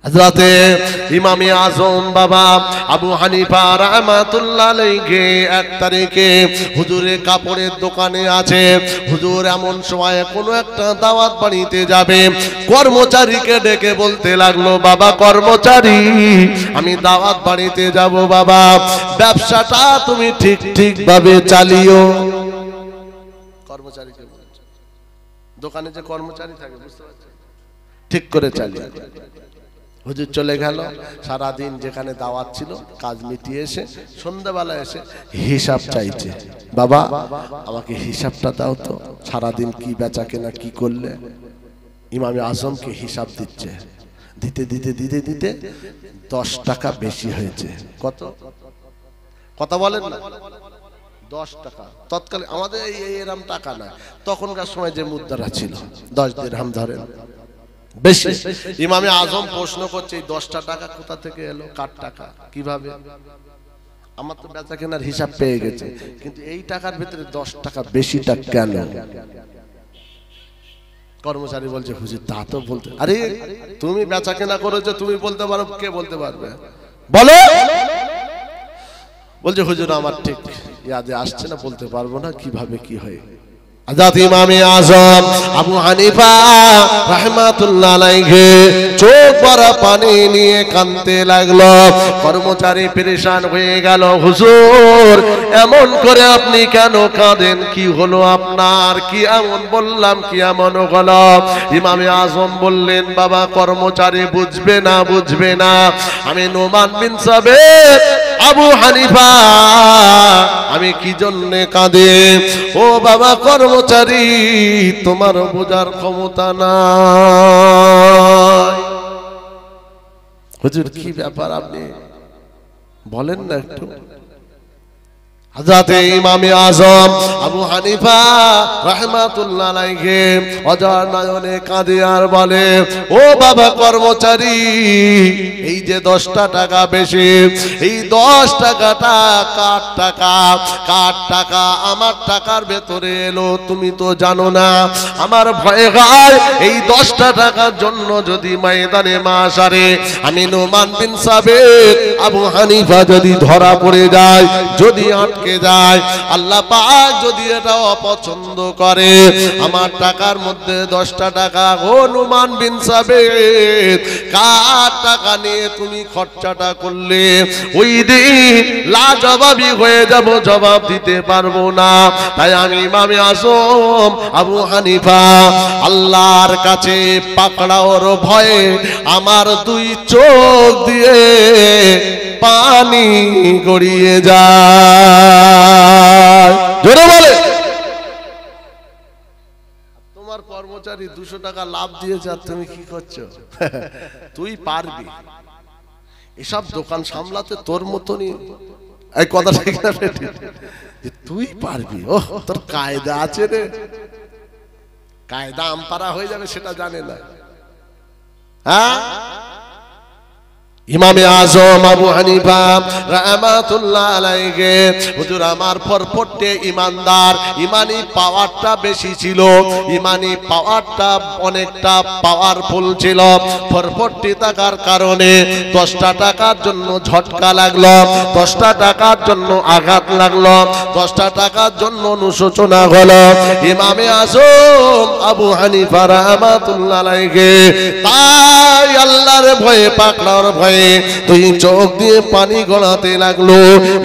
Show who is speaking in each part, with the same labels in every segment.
Speaker 1: হযরতে ইমামে আজম বাবা আবু হানিফা রাহমাতুল্লাহ আলাইহি এক তারিখে হুজুরের কাপড়ের দোকানে আছে। হুজুর এমন সময় কোনো একটা দাওয়াত বাড়িতে যাবে, কর্মচারীকে ডেকে বলতে লাগলো, বাবা কর্মচারী, আমি দাওয়াত বাড়িতে যাব বাবা, ব্যবসাটা তুমি ঠিক ভাবে চালিও। কর্মচারীকে বলছে, দোকানে যে কর্মচারী থাকে বুঝতে পারছেন, ঠিক করে চালিয়ে। হুজুর চলে গেল, সারা দিন যেখানে দাওয়াত ছিল কাজ মিটিয়ে এসে সন্ধ্যাবেলা এসে হিসাব চাইছে, বাবা আমাকে হিসাবটা দাও তো, সারা দিন কি বেচা কেনা কি করলে। ইমামে আজমকে হিসাব দিচ্ছে, দিতে দিতে দিতে দিতে 10 টাকা বেশি হয়েছে। কত কথা বলেন না, 10 টাকা। তৎকালে আমাদের এরকম টাকা না, তখনকার সময় যে মুদ্রা ছিল 10 দিরহাম ধরেন বেশি। ইমামে আজম প্রশ্ন করছে, এই 10টা টাকা কোথা থেকে এলো, কার টাকা, কিভাবে? আমার তো বেচা কেনার হিসাব পেয়ে গেছে, কিন্তু এই টাকার ভিতরে 10 টাকা বেশিটা কেন? কর্মচারী বলছে, হুজুর তা তো বলতে, আরে তুমি বেচা কেনা করেছো, তুমি বলতে পারো, কে বলতে পারবে বলো? বলছে হুজুর আমার ঠিক ইয়াদে আসছে না, বলতে পারবো না কিভাবে কি হয়। হযরত ইমামে আজম আবু হানিফা রাহমাতুল্লাহ আলাইহি চোখ ভরা পানি নিয়ে কাঁদতে লাগলো। কর্মচারী পেরেশান হয়ে গেল, হুজুর এমন করে আপনি কেন কাঁদেন, কি হলো আপনার, কি এমন বললাম, কি এমন হলো? ইমামে আজম বললেন, বাবা কর্মচারী বুঝবে না, আমি নোমান বিন সাবিত আবু হানিফা, আমি কি জন্যে কাঁদে? ও বাবা কর্মচারী, তোমার বোঝার ক্ষমতা নাই। হুজুর কি ব্যাপার আপনি বলেন না একটু। হযরতে ইমামে আজম আবু হানিফা রাহমাতুল্লাহ আলাইহি অজর নয়নে কাঁদে আর বলে, ও বাবা কর্মচারী, এই যে 10টা টাকা বেশি, এই 10 টাকাটা কার টাকা আমার টাকার ভেতরে এলো তুমি তো জানো না। আমার ভয় হয় এই 10টা টাকার জন্য যদি ময়দানে মাশারে আমি নোমান বিন সাবিত আবু হানিফা যদি ধরা পড়ে যায়, যদি আটকে যায়, আল্লাহ পাক যদি এটা অপছন্দ করে, আমার টাকার মধ্যে 10টা টাকা, ও নোমান বিন সাবিত কার টাকা নিয়ে তুমি খরচাটা করলে, ওই দিন লাজবাবি হয়ে যাব, জবাব দিতে পারবো না। তাই আমি ইমামে আজম আবু হানিফা আল্লাহর কাছে পাকড়াওর ভয়ে আমার 2 চোখ দিয়ে পানি গড়িয়ে যায়। জোরে বলে, তোমার কর্মচারী 200 টাকা লাভ দিয়েছে আর তুমি কি করছো? তুই পারবি এসব দোকান সামলাতে, তোর মতনই এই কথা ঠিক না, তুই পারবি, ও তোর কায়দা আছে রে, কায়দা আমপারা হয়ে যাবে সেটা জানে না। হ্যাঁ, ইমামে আজম আবু হানিফা রাহমাতুল্লাহ আলাইহি, হুজুর আমার পরপটে ইমানদার, ইমানি পাওয়ারটা বেশি ছিল, ইমানি পাওয়ারটা অনেকটা পাওয়ারফুল ছিল। পরপটে থাকার কারণে 10টা টাকার জন্য ঝটকা লাগলো, 10টা টাকার জন্য আঘাত লাগলো, 10টা টাকার জন্য অনুশোচনা হলো। ইমামে আজম আবু হানিফা রাহমাতুল্লাহ আলাইহি তাই আল্লাহর ভয়ে, পাকড়ার ভয়ে 2 চোখ দিয়ে পানি গড়াতে লাগলো।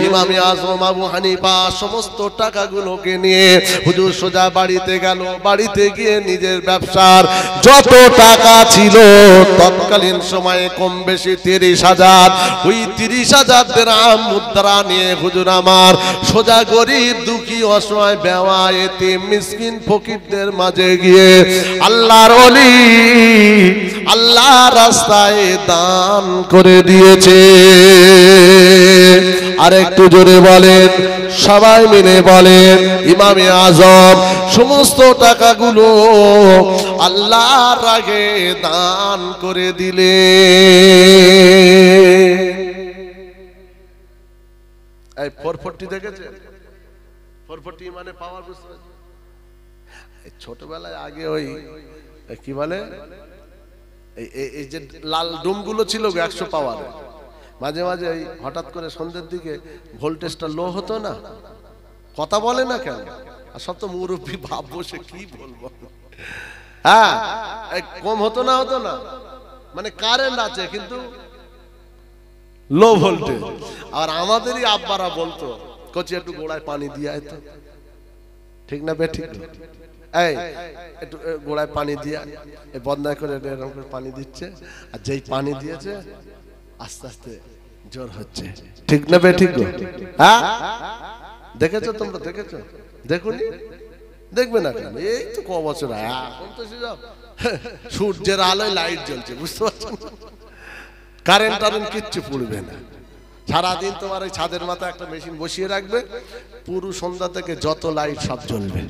Speaker 1: ইমামে আজম আবু হানিফা সমস্ত টাকাগুলোকে নিয়ে হুজুর সোজা বাড়িতে গেল। বাড়িতে গিয়ে নিজের ব্যবসার যত টাকা ছিল তৎকালীন সময়ে কম বেশি 30,000, ওই 30,000 দিরহাম মুদ্রা নিয়ে হুজুর আমার সোজা গরিব দুঃখী অসহায় বেওয়া এতিম মিসকিন ফকিরদের মাঝে গিয়ে আল্লাহর ওলি আল্লাহর রাস্তায় দান করে দিয়েছে। আর একটু জোরে বলেন, সবাই মিলে বলেন, ইমামে আজম সমস্ত টাকাগুলো আল্লাহর রাগে দান করে দিলে। এই 440 দেখেছে, 440 মানে পাওয়ার বুঝতে পারছেন? ছোটবেলায় আগে ওই কি বলে এই যে লাল ডুমগুলো ছিল 100 পাওয়ার, মাঝে মাঝে এই হঠাৎ করে সন্ধ্যের দিকে ভোল্টেজটা লো হতো না, কথা বলে না কেন? আর সব তো মুরব্বী ভাব বসে কি বলবো, হ্যাঁ কম হতো না, হতো না, মানে কারেন্ট আছে কিন্তু লো ভোল্টেজ। আর আমাদেরই আব্বারা বলতো কচি একটু গোড়ায় পানি দিয়ে আয় তো, ঠিক না বে ঠিক? এই একটু গোড়ায় পানি দিয়ে, এই বদনায় করে এরকম করে পানি দিচ্ছে, আর যেই পানি দিয়েছে আস্তে আস্তে জ্বর হচ্ছে, ঠিক না বে ঠিক? হ্যাঁ দেখেছো তোমরা, দেখেছো? দেখুনি? দেখবে না কেন? এই তো ক বছর এখন তো সূর্যের আলোয় লাইট জ্বলছে, বুঝতে পারছো? কারেন্ট টারেন্ট কিচ্ছু পড়বে না। সারাদিন তোমার ওই ছাদের মাথায় একটা মেশিন বসিয়ে রাখবে, পুরো সন্ধ্যা থেকে যত লাইট সব জ্বলবে,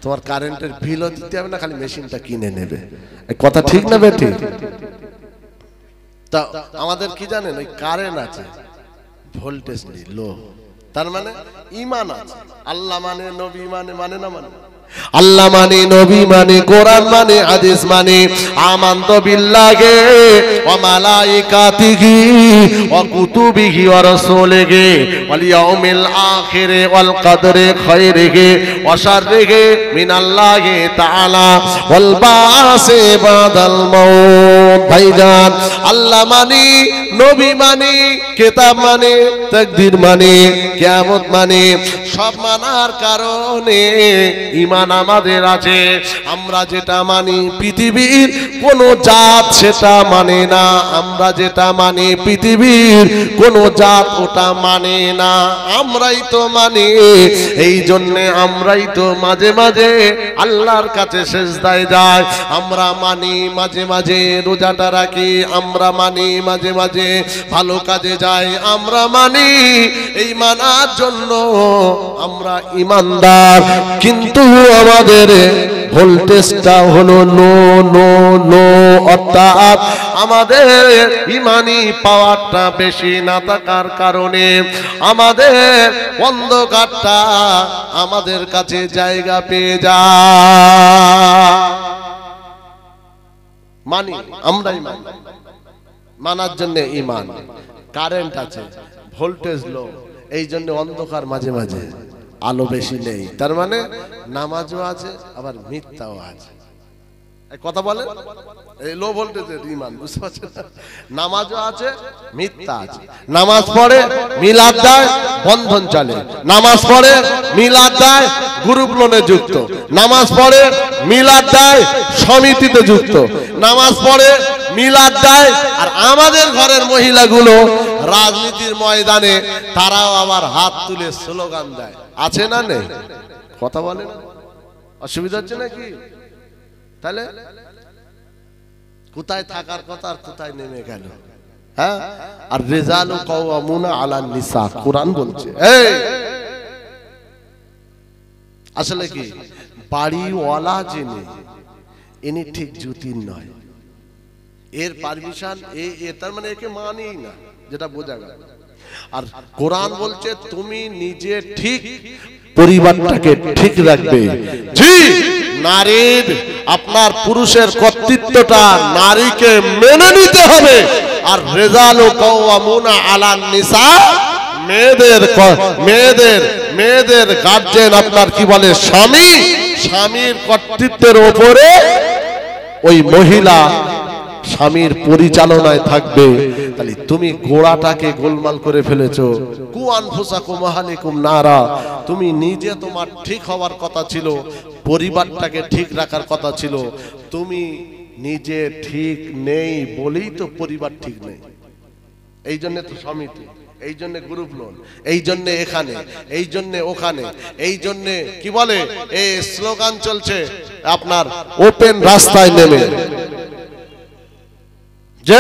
Speaker 1: তোমার কারেন্টের বিলও দিতে হবে না, খালি মেশিনটা কিনে নেবে। কথা ঠিক না বেটি? তা আমাদের কি জানেন, ওই কারেন্ট আছে, ভোল্টেজ নেই, লো, তার মানে ঈমান আছে, আল্লাহ মানে, নবী মানে, মানে না মানে? আল্লাহ মানে, নবী মানে, কোরআন মানে, হাদিস মানে, আমানতু বিল্লাহি ওয়া মালাইকাতিহি ওয়া কুতুবিহি ওয়া রাসূলিহি ওয়াল ইয়াউমিল আখির ওয়াল কদরি খায়রিহি ওয়া শাররিহি মিনাল্লাহি তাআলা ওয়াল বাসি বাদাল মাউত। ভাইজান, আল্লাহ মানে, নবী মানে, কিতাব মানে, তাকদীর মানে, কিয়ামত মানে, সব মানার কারণে ঈমান আমাদের আছে। আমরা যেটা মানি পৃথিবীর কোন জাত সেটা মানে না, আমরা যেটা মানি পৃথিবীর কোন জাত ওটা মানে না, আমরাই তো মানি। এই জন্য আমরাই তো মাঝে মাঝে আল্লাহর কাছে সিজদায় যাই, আমরা মানি মাঝে মাঝে রোজাটা রাখি, আমরা মানি মাঝে মাঝে ভালো কাজে যাই, আমরা মানি। এই মানার জন্য আমরা ঈমানদার, কিন্তু আমাদের ভোল্টেজটা হলো লো লো লো, অর্থাৎ আমাদের ঈমানি পাওয়ারটা বেশি না থাকার কারণে আমাদের অন্ধকারটা আমাদের কাছে জায়গা পেয়ে যায়। মানি, আমরাই মানি, মানার জন্য ঈমান। কারেন্ট আছে, ভোল্টেজ লো, এই জন্য অন্ধকার মাঝে মাঝে, আলো বেশি নেই, তার মানে নামাজও আছে আবার মিথ্যাও আছে। কথা বলে এই লো ভোল্টেজের ঈমান, বুঝতে পারছেন? নামাজও আছে, মিথ্যা আছে। নামাজ পড়ে মিলাদ দেয়, বন্ধন চলে। নামাজ পড়ে মিলাদ দেয়, গ্রুপ লোনে যুক্ত। নামাজ পড়ে মিলাদ দেয়, সমিতিতে যুক্ত। নামাজ পড়ে মিলাদ দেয়, আর আমাদের ঘরের মহিলাগুলো রাজনীতির ময়দানে তারাও আবার হাত তুলে স্লোগান দেয়, আছে না নেই? কথা বলে, অসুবিধা হচ্ছে নাকি? তাহলে কোথায় থাকার কথা আর কোথায় নেমে গেল? হ্যাঁ, আর রিজালু কাওয়ামুনা আলান নিসা, কোরআন বলছে। আসলে কি বাড়িওয়ালা যিনি, ইনি ঠিক জুতির নয়, এর পারমিশন তার মানে একে মানেই না, যেটা বোঝা গেল। আর কোরআন বলছে তুমি নিজে ঠিক, পরিবারটাকে ঠিক রাখবে। জি, নারীর, আপনার পুরুষের কর্তৃত্বটা নারীকে মেনে নিতে হবে। আর রিজালু কাওয়ামুনা আলান নিসা, মেয়েদের গার্জেন আপনার কি বলে, স্বামী, স্বামীর কর্তৃত্বের উপরে ওই মহিলা স্বামীর পরিচালনায় থাকবে। তাহলে তুমি গোড়াটাকে গোলমাল করে ফেলেছো। কু আনফুসাকুম আহলিকুম নারা, তুমি নিজে তোমার ঠিক হওয়ার কথা ছিল, পরিবারটাকে ঠিক রাখার কথা ছিল, তুমি নিজে ঠিক নেই বলেই তো পরিবার ঠিক নেই। এই জন্য তো সমিতি, এই জন্য গ্রুপ লোন, এই জন্য এখানে, এই জন্য ওখানে, এই জন্য কি বলে এই স্লোগান চলছে আপনার ওপেন রাস্তায় নেমে, যে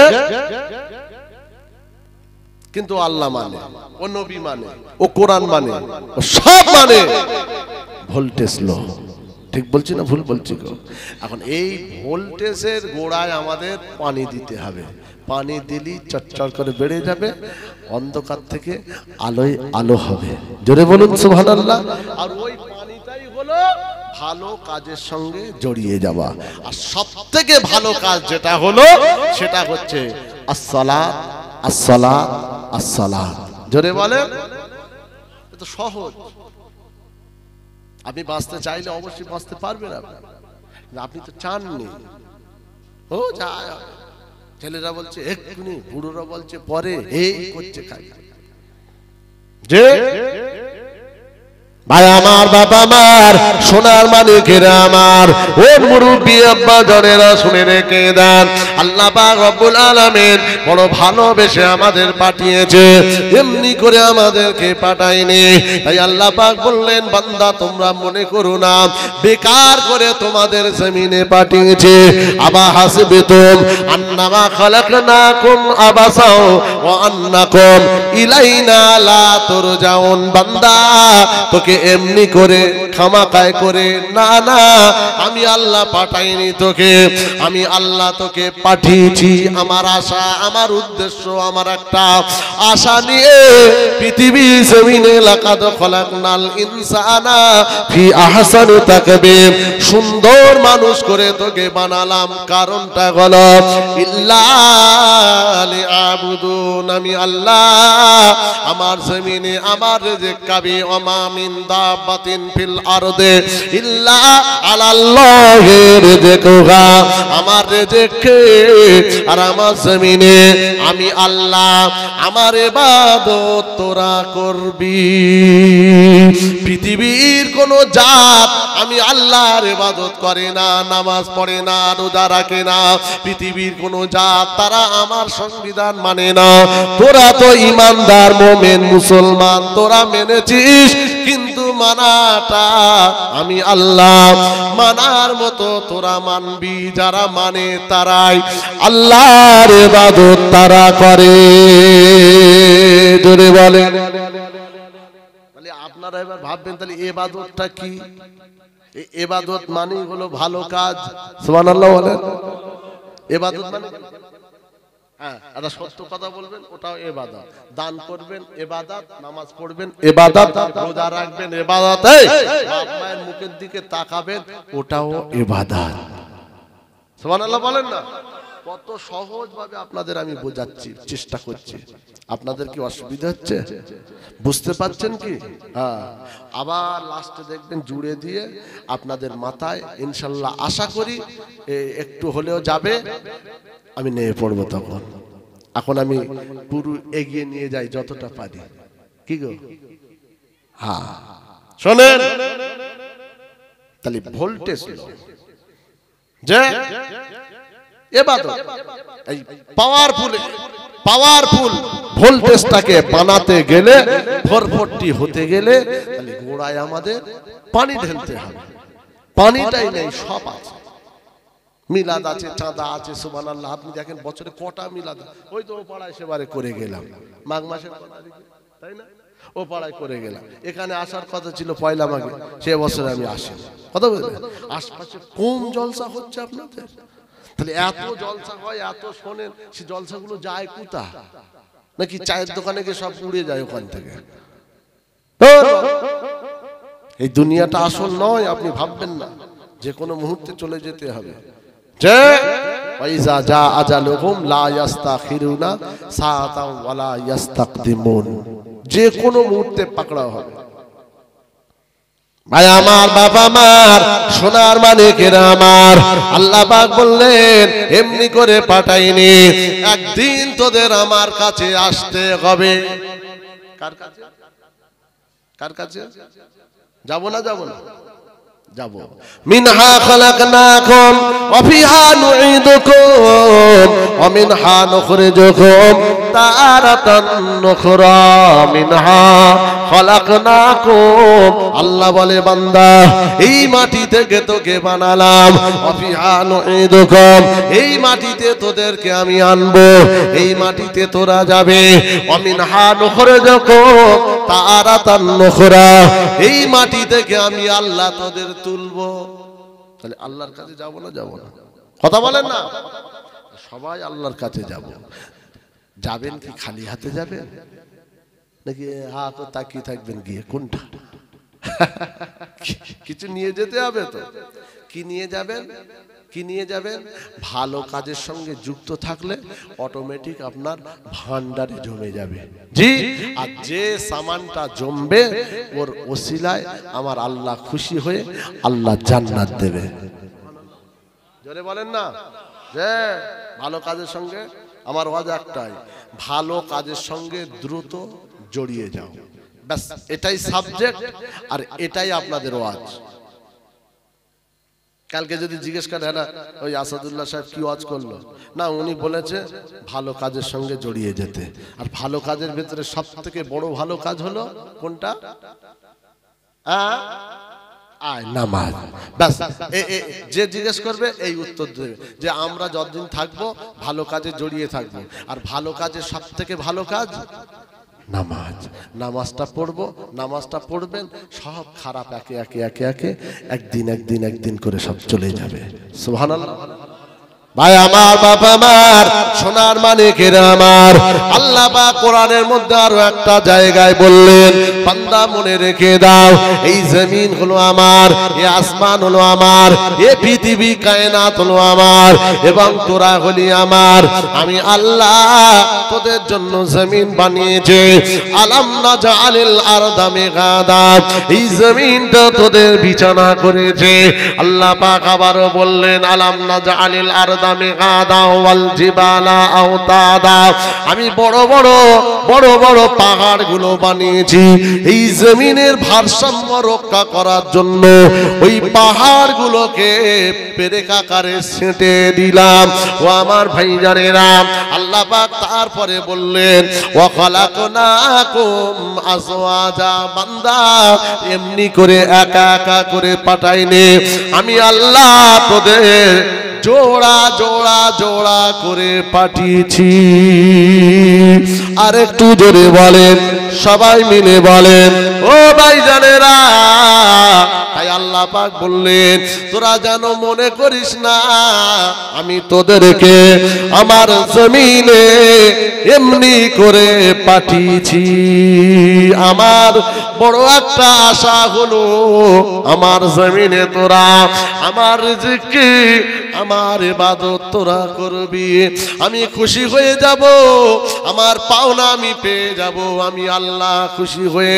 Speaker 1: কিন্তু আল্লাহ মানে, ও নবী মানে, ও কোরআন মানে, ও সব মানে, ভোল্টেজ লো। ঠিক বলছি না ভুল বলছি? এখন এই ভোল্টেজের গোড়ায় আমাদের পানি দিতে হবে। পানি দিলি চটচট করে বেড়ে যাবে, অন্ধকার থেকে আলোয় আলো হবে। জোরে বলুন সুবহানাল্লাহ। আর ওই পানিটাই হলো ভালো কাজের সঙ্গে জড়িয়ে যাওয়া। আর সবথেকে ভালো কাজ যেটা হলো সেটা হচ্ছে আসসালাত, আসসালাত, আসসালাত। জোরে বলেন। এটা সহজ। আপনি বাঁচতে চাইলে অবশ্যই বাঁচতে পারবেন। আপনি তো চাননি। ও যায়, ছেলেরা বলছে এক্ষুনি, বুড়োরা বলছে পরে, এই করছে খাই। যে ভাই আমার, বাবা আমার, সোনার মানিকেরা আমার, ও মুরব্বি আব্বা জানেরা শুনে রেখে দেন, আল্লাহ পাক রব্বুল আলামিন বড় ভালোবেসে আমাদের পাঠিয়েছে, এমনি করে আমাদেরকে পাঠায়নি। তাই আল্লাহ পাক বললেন, বান্দা তোমরা মনে করো না বেকার করে তোমাদের জমিনে পাঠিয়েছে। আবা হাসিবতুম আন্নামা খালাকনাকুম আবাসাও ওয়া আন্নাকুম ইলাইনা লা তুরজাউন। বান্দা তোকে এমনি করে খামাকায় করে না, না, আমি আল্লাহ পাঠাইনি তোকে, আমি আল্লাহ তোকে পাঠিয়েছি আমার আশা, আমার উদ্দেশ্য, আমার একটা আশা নিয়ে পৃথিবী জমিনে লাকাদ খলাকনাল ইনসানা ফি আহসানি তাকবীর, সুন্দর মানুষ করে তোকে বানালাম। কারণটা হলো ইল্লা লিআবুদুন, আমি আল্লাহ আমার জমিনে আমার রিজিক কাবি ওমা মিন দাবাতিন ফিল আরদে ইল্লা আলাল্লাহি রিজকুহা, আমার রিজিককে আর আমার জমিনে আমি আল্লাহ, আমার ইবাদত তোরা করবি। পৃথিবীর কোন জাত আমি আল্লাহর ইবাদত করে না, নামাজ পড়ে না, রোজা রাখে না। পৃথিবীর কোন জাত তারা আমার সংবিধান মানে না। তোরা তো ইমানদার মুমিন মুসলমান, তোরা মেনেছিস, কিন্তু মানাটা আমি আল্লাহ, মানার মতো তোরা মানবি। যারা মানে তারাই আল্লাহর ইবাদত তারা করে। জোরে বলেন। তাহলে আপনারা এবার ভাববেন, তাহলে ইবাদতটা কি? ইবাদত মানে হলো ভালো কাজ। সুবহানাল্লাহ বলেন। ইবাদত মানে, হ্যাঁ, এটা সত্য কথা বলবেন, ওটাও ইবাদত। দান করবেন ইবাদত, নামাজ পড়বেন ইবাদত, রোজা রাখবেন ইবাদত, বাপ মায়ের মুখের দিকে তাকাবেন ওটাও ইবাদত। সুবহানাল্লাহ বলেন না? কত সহজ ভাবে আপনাদের আমি বোঝাচ্ছি, চেষ্টা করছি। আপনাদের কি অসুবিধা হচ্ছে? বুঝতে পারছেন কি? হ্যাঁ। আবার লাস্টে দেখবেন জুড়ে দিয়ে আপনাদের মাথায় ইনশাল্লাহ আশা করি একটু হলেও যাবে, আমি নিয়ে পড়বো তখন। এখন আমি পুরো এগিয়ে নিয়ে যাই যতটা পারি। কি গো? হ্যাঁ, শোনেন, তাহলে ভোল্টেজ যে ইবাদত, এই পাওয়ারফুল ভোল্টেজটাকে বানাতে গেলে, 440 হতে গেলে, তাহলে গোড়ায় আমাদের পানি ঢেলতে হবে। পানিটাই নেই, সব আছে। মিলাদ আছে, চাঁদা আছে, সুবহানাল্লাহ। আপনি দেখেন বছরে কটা মিলাদ, ওই তো ও পাড়ায় সেবারে করে গেলাম, মাঘ মাসের, তাই না? ও পাড়ায় করে গেলাম। এখানে আসার কথা ছিল পয়লা মাঘে, সে বছরে আমি আসি। কথা বলবেন, আশপাশে কম জলসা হচ্ছে আপনাদের। তাহলে এত জলসা হয়, এত শোনেন, সে জলসাগুলো যায় কোথা? নাকি চায়ের দোকানে গিয়ে সব উড়ে যায় ওখান থেকে? এই দুনিয়াটা আসল নয়, আপনি ভাববেন না, যে কোনো মুহূর্তে চলে যেতে হবে। যে ওয়াইজা জা আজালুহুম লা ইস্তাখিরুনা সাআতাও ওয়ালা ইস্তাকদিমুন, যে কোনো মুহূর্তে পাকড়া হবে। ভাই আমার, বাবা আমার, সোনার মানিকেরা আমার, আল্লাহ পাক বললেন এমনি করে পাঠাইনি, একদিন তোদের আমার কাছে আসতে হবে। কার কাছে? কার কাছে যাব না? যাব না? যাব। মিনহা খালাকনাকুম ওয়া ফিহা নুঈদুকুম ওয়া মিনহা নুখরিজুকুম তারাতান নুখরা মিনহা খালাকনাকুম। আল্লাহ বলে, বান্দা এই মাটি থেকে তোকে বানালাম, ওয়া ফিহা নুঈদুকুম, এই মাটিতে তোদেরকে আমি আনবো, এই মাটিতে তোরা যাবে। ওয়া মিনহা নুখরিজুকুম তারাতান নুখরা, এই মাটি থেকে আমি আল্লাহ তোদের তুলবো। তাহলে আল্লাহর কাছে যাব না? যাব না? কথা বলেন না? সবাই আল্লাহর কাছে যাব। যাবেন কি খালি হাতে যাবেন, নাকি হাত তাকিয়ে থাকবেন গিয়ে? কোনটা? কিছু নিয়ে যেতে হবে তো। কি নিয়ে যাবেন? কি নিয়ে যাবেন? ভালো কাজের সঙ্গে যুক্ত থাকলে অটোমেটিক আপনার ভান্ডারে জমে যাবে। জি, আর যে সামানটা জমবে ওর ওসিলায় আমার আল্লাহ খুশি হয়ে আল্লাহ জান্নাত দেবে। জোরে বলেন না যে ভালো কাজের সঙ্গে, আমার ওয়াজ একটাই, ভালো কাজের সঙ্গে দ্রুত জড়িয়ে যাও, ব্যাস এটাই সাবজেক্ট আর এটাই আপনাদের ওয়াজ। কালকে যদি জিজ্ঞেস করেন না ওই আসাদুল্লাহ সাহেব কি ওয়াজ করলো, না উনি বলেছে ভালো কাজের সঙ্গে জড়িয়ে যেতে। আর ভালো কাজের ভিতরে সব থেকে বড় ভালো কাজ হলো কোনটা? নামাজ। ব্যাস যে জিজ্ঞেস করবে এই উত্তর দেবে যে আমরা যতদিন থাকবো ভালো কাজে জড়িয়ে থাকবো। আর ভালো কাজের সব থেকে ভালো কাজ নামাজ। নামাজটা পড়বো, নামাজটা পড়বেন, সব খারাপ একে একে একে একে একদিন একদিন একদিন করে সব চলে যাবে। সুবহানাল্লাহ। ভাই আমার, বাবা আমার, সোনার মানিকেরা আমার, আল্লাহ পাক কোরআনের মধ্যে আরো একটা জায়গায় বললেন, বান্দা মনে রেখে দাও, এই জমিন হলো আমার, এই আসমান হলো আমার, এই পৃথিবী কায়নাত হলো আমার, এবং তোরা হলি আমার। আমি আল্লাহ তোদের জন্য জমিন বানিয়েছে। আলাম নাজআলিল আরদা মিগাদা, এই জমিনটা তোদের বিছানা করেছে। আল্লাহ পাক আবারও বললেন, আলাম নাজআলিল আরদা মিগাদা ওয়াল জিবালা আওতাদা, আমি বড় বড় বড় বড় পাহাড় গুলো বানিয়েছি এই জমিনের ভারসাম্য রক্ষা করার জন্য। ওই পাহাড় গুলোকে পেরেক আকারে ছেঁটে দিলাম। ও আমার ভাইজানেরা, আল্লাহ পাক তারপরে বললেন, ওয়া খালাকনাকুম আজওয়াজা, বান্দা এমনি করে একা একা করে পাঠাইনি, আমি আল্লাহ তোদের জোড়া জোড়া জোড়া করে পাঠিয়েছি। আর একটু জোরে বলেন, সবাই মিলে বলেন, ও ভাইজানেরা। তাই আল্লাহ পাক বললেন, তোরা যেন মনে করিস না আমি তোদেরকে আমার জমিনে এমনি করে পাঠিয়েছি। আমার বড় একটা আশা হলো আমার জমিনে তোরা আমার রিজিক, আমার ইবাদত তোরা করবি, আমি খুশি হয়ে যাব, আমার পাওনা আমি পেয়ে যাব, আমি আল্লাহ খুশি হয়ে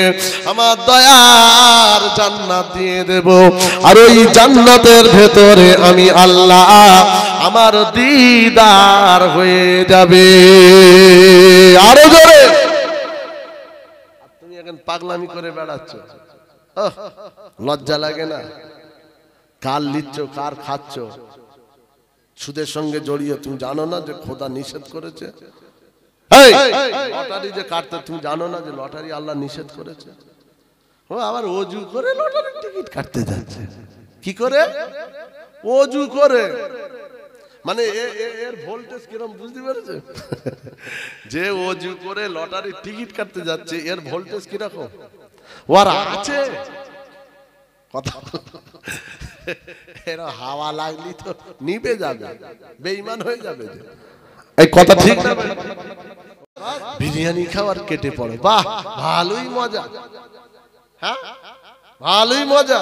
Speaker 1: আমার দয়ার জান্নাত দিয়ে দেব। আর ওই জান্নাতের ভেতরে আমি আল্লাহ আমার দিদার হয়ে যাবে। আরো জোরে। তুমি এখন পাগলামি করে বেড়াচ্ছ, লজ্জা লাগে না? কার লিচ্ছ, কার খাচ্ছ? সুদের সঙ্গে জড়িয়ে তুমি জানো না যে খোদা নিষেধ করেছে? লটারি যে কাটতে তুমি জানো না যে লটারি আল্লাহ নিষেধ করেছে? ও আবার অজু করে লটারির টিকিট কাটতে যাচ্ছে। কি করে? অজু করে। মানে এর ভোল্টেজ কিরকম বুঝতে পেরেছে? যে অজু করে লটারির টিকিট কাটতে যাচ্ছে এর ভোল্টেজ কিরকম ওর আছে? কথা এরা হাওয়া লাগলি তো নিভে যাবে, বেঈমান হয়ে যাবে। এই কথা ঠিক না? বিরিয়ানি খাওয়ার কেটে পড়ে, বাহ ভালোই মজা, হ্যাঁ ভালোই মজা।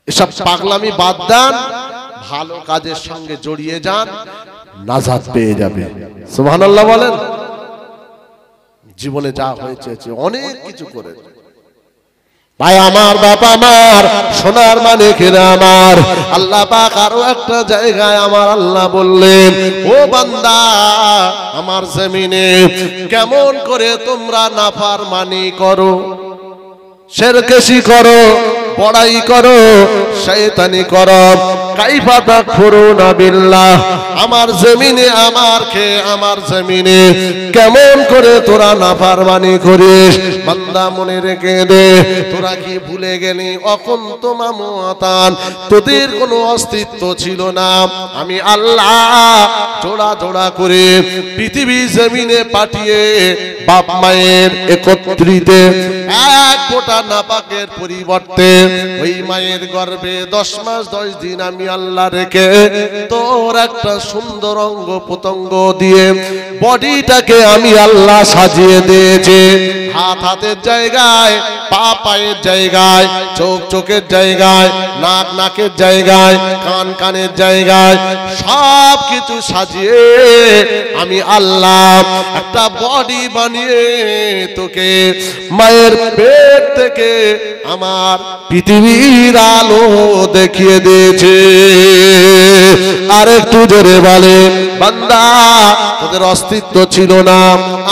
Speaker 1: এসব পাগলামি বাদ দেন, ভালো কাজের সঙ্গে জড়িয়ে যান, নাজাত পেয়ে যাবে। সুবহানাল্লাহ বলেন। জীবনে যা হয়েছে অনেক কিছু করে। ভাই আমার, বাবা আমার, সোনার মানিকেরা আমার, আল্লাহ পাক আরো একটা জায়গায় আমার আল্লাহ বললেন, ও বান্দা আমার জমিনে কেমন করে তোমরা নাফরমানি করো, শিরকি করো, বড়াই করো, শয়তানি করো, কাইফা তাকফুরুনা বিল্লাহ, আমার জমিনে আমার জমিনে কেমন করে তোরা নাফরমানি করিস। বান্দা মনে রেখে দে, তোরা কি ভুলে গেলি অকুন্ত মামুতান, তোদের কোনো অস্তিত্ব ছিল না, আমি আল্লাহ জোড়া জোড়া করে পৃথিবী জমিনে পাঠিয়ে বাপ মায়ের একত্রিত এক ফোঁটা নাপাকের পরিবর্তে ওই মায়ের গর্ভে 10 মাস 10 দিন আমি আল্লাহ রেখে তোর একটা সুন্দর অঙ্গ প্রত্যঙ্গ দিয়ে বডিটাকে আমি আল্লাহ সাজিয়ে দিয়েছি। হাত হাতের জায়গায়, পা পায়ের জায়গায়, চোখ চোখের জায়গায়, নাক নাকের জায়গায়, কান কানের জায়গায় সব কিছু সাজিয়ে আমি আল্লাহ একটা বডি বানিয়ে তোকে মায়ের পেট থেকে আমার পৃথিবীর আলো দেখিয়ে দিয়েছে। আর একটু জোরে বলে, বান্দা তোদের অস্তিত্ব ছিল না,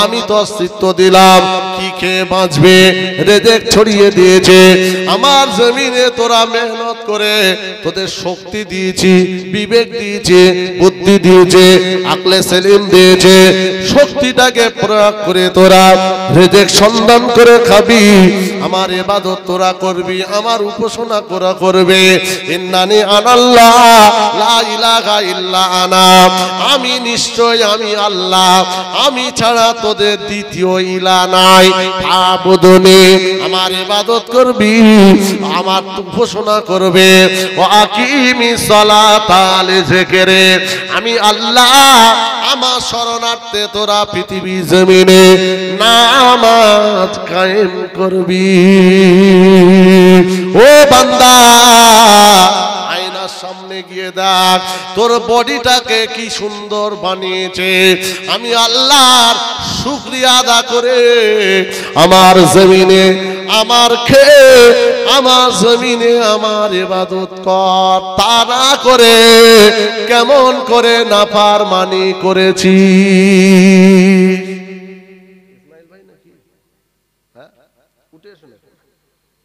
Speaker 1: আমি তো অস্তিত্ব দিলাম। কি খেয়ে বাঁচবে রেজেক ছড়িয়ে দিয়েছে আমার জমিনে, তোরা মেহনত করে তোদের শক্তি দিয়েছি, বিবেক দিয়েছে, বুদ্ধি দিয়েছে, আকলে সেলিম দিয়েছে। শক্তিটাকে প্রয়োগ করে তোরা রেজেক সন্ধান করে খাবি, আমার ইবাদত তোরা করবি, আমার উপাসনা করা করবে। ইন্নানি আনাল্লাহ লা ইলাহা ইল্লা আনা, আমি নিশ্চয় আমি আল্লাহ, আমি ছাড়া তোদের দ্বিতীয় ইলাহ নাই। আবুদুনি, আমার ইবাদত করবি, আমার উপাসনা করবে। ও আকিমিস সালাতা লিযিকরি, আমি আল্লাহ আমার শরণার্থে তোরা পৃথিবী জমিনে নামাজ কায়েম করবি। ও বান্দা, আয়নার সামনে গিয়ে দেখ তোর বডিটাকে কি সুন্দর বানিয়েছে। আমি আল্লাহর শুকরিয়া আদা করে আমার জমিনে আমার খেয়ে আমার জমিনে আমার ইবাদত কর, তা না করে কেমন করে নাফরমানি করেছি।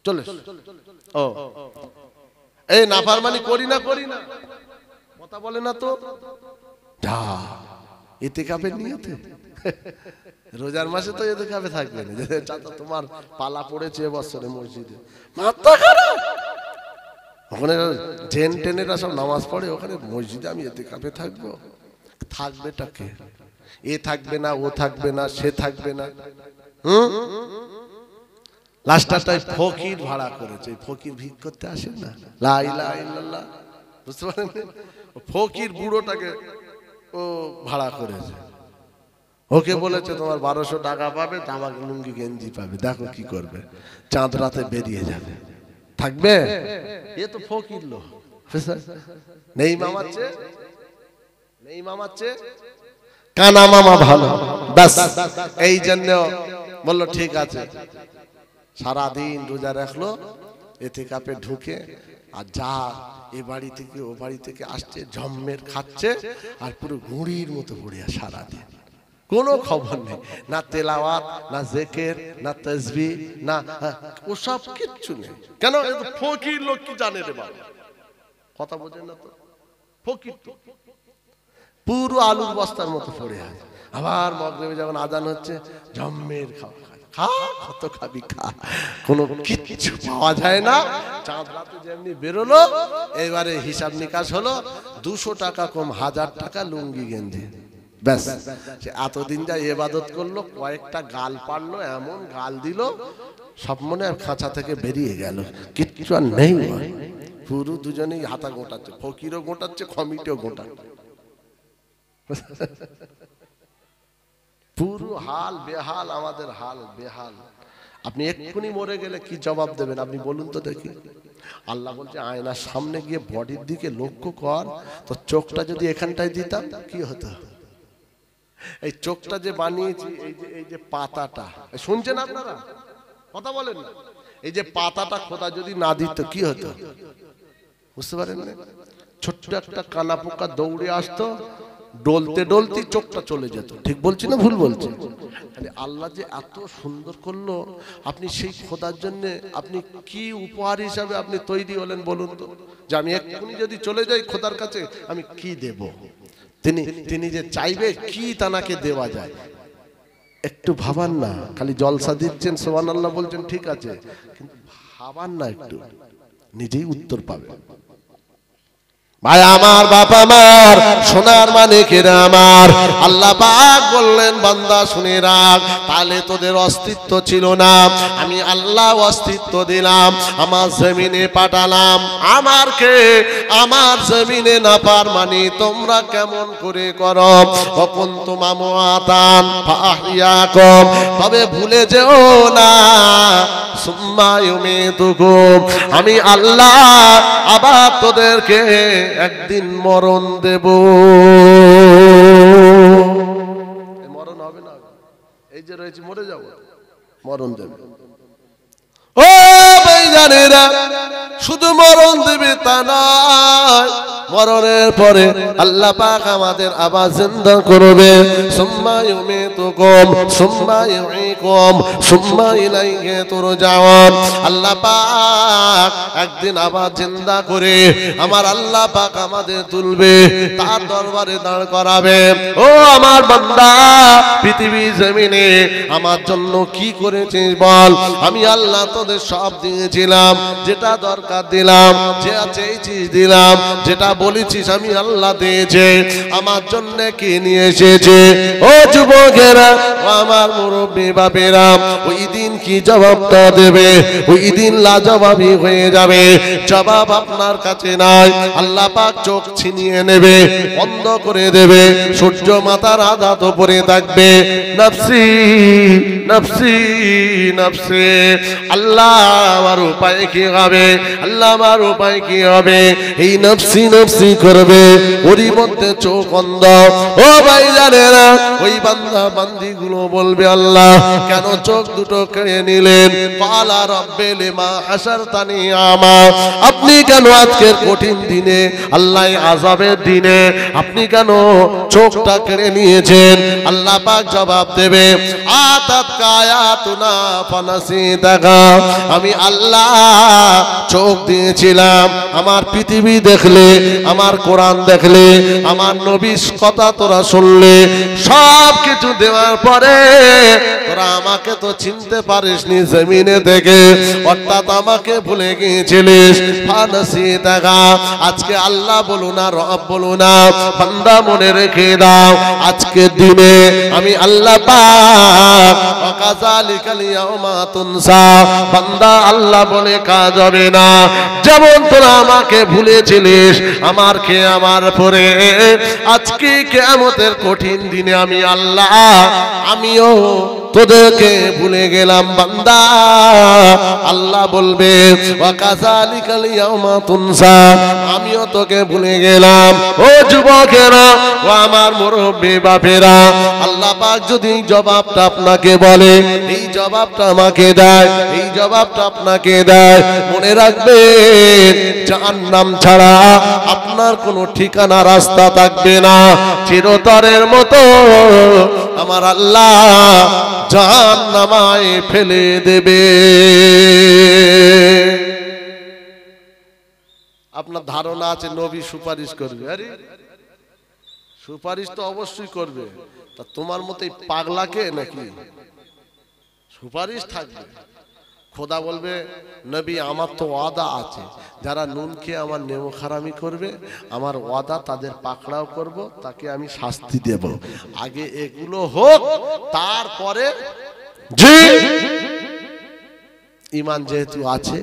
Speaker 1: চলে ও এই নাফরমানি করি না কথা বলে না তো। যা ইতিকাফের নিয়তে রোজার মাসে তো ইতিকাফে থাকবে না। চাচা তোমার পালা পড়েছে বছরে মসজিদে, মাথা খারাপ। ওখানে জেন টেনেরা সব নামাজ পড়ে, ওখানে মসজিদে আমি ইতিকাফে থাকবো। থাকবেটাকে এ থাকবে না, ও থাকবে না, সে থাকবে না। লাস্টারটাই ফকির ভাড়া করেছে। ফকির ভিক করতে আসেন না, লা ইলাহা ইল্লাল্লাহ, বুঝতে পারেন? ফকির বুড়োটাকে ও ভাড়া করেছে। ওকে বলেছে তোমার 1200 টাকা পাবে, জামা লুঙ্গি গেঞ্জি পাবে, দেখো কি করবে। চাঁদ রাতে বেরিয়ে যাবে, থাকবে? এ তো ফকির লোক। নেই মামাচ্ছে কানা মামা ভালো, ব্যাস। এই জন্য বললো ঠিক আছে, সারাদিন রোজা রাখলো, ইতিকাফে ঢুকে আর যা এ বাড়ি থেকে ও বাড়ি থেকে আসছে, জম্মের খাচ্ছে আর পুরো ঘুড়ির মতো পড়িয়া সারাদিন কোনো খবর নেই, না তেলাওয়াত, না জিকির, না তাসবিহ, না ওসব কিচ্ছু নেই। কেন? ফকির লোক কি জানে রে বাবা, কথা বোঝেন না তো। ফকির তো পুরো আলুর বস্তার মতো পড়ে আছে। আবার মাগরিবে যখন আজান হচ্ছে, জম্মের খাওয়া, খা কত খাবি খা, কোনো কিছু পাওয়া যায় না। চাঁদ রাতে যেমনি বেরোলো, এবারে হিসাব নিকাশ হলো, 200 টাকা কম, 1000 টাকা লুঙ্গি গেঞ্জি, ব্যাস। এতদিন যা ইবাদত করলো, কয়েকটা গাল পারলো, এমন গাল দিল সব মনে আর খাঁচা থেকে বেরিয়ে গেল, কিচ্ছু আর নেই। পুরো দুজনেই হাতা গোটাচ্ছে, ফকিরও গোটাচ্ছে, কমিটিও গোটাচ্ছে। পুরো হাল বেহাল, আমাদের হাল বেহাল। আপনি এক্ষুনি মরে গেলে কি জবাব দেবেন আপনি বলুন তো দেখি। আল্লাহ বলছে আয়নার সামনে গিয়ে বডির দিকে লক্ষ্য কর, তো চোখটা যদি এখানটায় দিতাম কি হতো? এই চোখটা যে বানিয়েছি, এই যে পাতাটা, শুনছেন আপনারা? কথা বলেন না। এই যে পাতাটা খোদা যদি না দিত কি হতো বুঝতে পারেন না? ছোট্ট একটা কানা পোকা দৌড়ে আসতো, ডলতে ডলতে চোখটা চলে যেত। ঠিক বলছি না ভুল বলছি? আল্লাহ যে এত সুন্দর করলো, আপনি সেই খোদার জন্য আপনি কি উপহার হিসাবে আপনি তৈরি হলেন বলুন তো? যে আমি এক্ষুনি যদি চলে যাই খোদার কাছে, আমি কি দেব? তিনি যে চাইবে কি তানাকে দেওয়া যায়, একটু ভাবান না। খালি জলসা দিচ্ছেন, সুবহানাল্লাহ বলছেন, ঠিক আছে, কিন্তু ভাবান না একটু, নিজেই উত্তর পাবে। ভাই আমার, বাপ আমার, সোনার মানিকেরা আমার, আল্লাহ পাক বললেন বান্দা শুনে রাখ, তাহলে তোদের অস্তিত্ব ছিল না, আমি আল্লাহ অস্তিত্ব দিলাম, আমার জমিনে পাঠালাম, আমার জমিনে না পারমানি তোমরা কেমন করে করো, কখন তোমা মুআতান ফাহিয়াকুম, তবে ভুলে যেও না সুম্মা ইউমিতুকুম, আমি আল্লাহ আবার তোদেরকে একদিন মরণ দেব। মরণ হবে না, এই যে রয়েছে মরে যাব, মরণ দেবে। ও ভাইজানেরা, শুধু মরণ দেবে তা নয়, মরণের পরে আল্লাহ পাক আমাদের আবার জিন্দা করবে। সুম্মা ইউমিতুকুম সুম্মা ইউহয়িকুম সুম্মা ইলাইহি তুরজাউন, আল্লাহ পাক একদিন আবার জিন্দা করে আমার আল্লাহ পাক আমাদের তুলবে, তার দরবারে দাঁড় করাবে। ও আমার বান্দা, পৃথিবী জমিনে আমার জন্য কি করেছিস বল? আমি আল্লাহ তোদের সব দিয়েছিলাম, যেটা দরকার দিলাম, যে চেয়েছিস দিলাম, যেটা বলেছিস আমি আল্লাহ দিয়েছে, আমার জন্য কি নিয়ে এসেছে? ও যুবকেরা, ও আমার মুরব্বী বাপেরা, ওই দিন কি জবাবটা দেবে? ওই দিন লাজবাবই হয়ে যাবে, জবাব আপনার কাছে নাই। আল্লাহ পাক চোখ ছিনিয়ে নেবে, বন্ধ করে দেবে, সূর্য মাথার আঘাত উপরে থাকবে, নফসি নফসি নফসি, আল্লাহ আমার উপায় কি হবে? আল্লাহ আমার উপায় কি হবে? এই নফসি নফসি করবে, ওরই মধ্যে চোখ অন্ধ। ও ভাইজানেরা, ওই বান্দা বান্দি গুলো বলবে আল্লাহ কেন চোখ দুটো কেড়ে নিলেন? পালা রব্বে লিমা হাসারতানি আমা, আপনি কেন আজকের কঠিন দিনে, আল্লাহ আযাবের দিনে আপনি কেন চোখটা কেড়ে নিয়েছেন? আল্লাহ পাক জবাব দেবে, আতাত কায়াতুনা ফানাসিতাকা, আমি আল্লাহ চোখ দিয়েছিলাম, আমার পৃথিবী দেখলে, আমার কোরআন দেখলে, আমার নবীর কথা তোরা শুনলে, সব কিছু দেওয়ার পরে তোরা আমাকে তো চিনতে পারিসনি জমিনে থেকে, অর্থাৎ আমাকে ভুলে গিয়েছিলিস। ফানাসিতাকা, আজকে আল্লাহ বলো না, রব বলো না, বান্দা মনে রেখে দাও, আজকের দিনে আমি আল্লাহ পাক ওয়াকাযালিকাল ইয়াউমা তুনসা, বান্দা আল্লাহ বলে কাজ হবে না। যেমন তোরা আমাকে ভুলেছিলিস, আমার খেয়ে আমার পরে, আজকে কিয়ামতের কঠিন দিনে আমি আল্লাহ, আমিও তোদেরকে ভুলে গেলাম বান্দা। আল্লাহ বলবে ওয়াকাযালিকাল ইয়াউমা তুনসা, আমিও তোকে ভুলে গেলাম। ও যুবকেরা, ও আমার মুরব্বী বাপেরা, আল্লাহ পাক যদি জবাবটা আপনাকে বলে, এই জবাবটা আমাকে দেয়, এই জবাবটা আপনাকে দেয়, মনে রাখবেন জাহান্নাম ছাড়া আপনার কোনো ঠিকানা রাস্তা থাকবে না, চিরতরের মতো আমার আল্লাহ জাহান্নামায় ফেলে দেবে। আপনার ধারণা আছে নবী সুপারিশ করবে? আরে সুপারিশ তো অবশ্যই করবে, তা তোমার মতো পাগলাকে নাকি সুপারিশ থাকবে? খোদা বলবে নবী আমার তো ওয়াদা আছে, যারা নুন খেয়ে আমার নেমখারামি করবে, আমার ওয়াদা তাদের পাকড়াও করব, তাকে আমি শাস্তি দেব, আগে এগুলো হোক, তারপরে জি ঈমান যেহেতু আছে,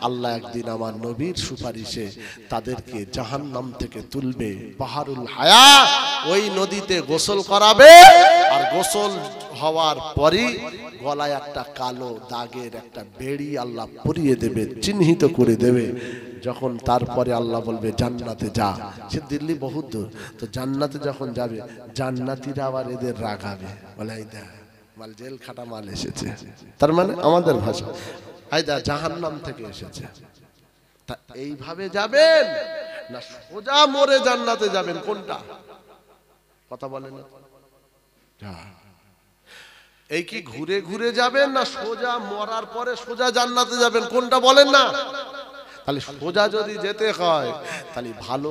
Speaker 1: আল্লাহ একদিন আমার নবীর সুপারিশে তাদেরকে জাহান্নাম থেকে তুলবে, পাহাড়ুল হায়াত ওই নদীতে গোসল করাবে, আর গোসল হওয়ার পরই গলায় একটা কালো দাগের একটা বেড়ি আল্লাহ পরিয়ে দেবে, চিহ্নিত করে দেবে। যখন তারপরে আল্লাহ বলবে জান্নাতে যা, সে দিল্লি বহুত দূর, তো জান্নাতে যখন যাবে, জান্নাতীরা আবার এদের রাগাবে, বলে এই দেখ মাল জেল খাটা মাল এসেছে, তার মানে আমাদের ভাষা আইদা জাহান্নাম থেকে এসেছে। তা এইভাবে যাবেন না সোজা মরে জান্নাতে যাবেন? কোনটা কথা বলেন? এই কি ঘুরে ঘুরে যাবেন না সোজা মরার পরে সোজা জান্নাতে যাবেন? কোনটা বলেন না? তাহলে সোজা যদি যেতে হয়, তাহলে ভালো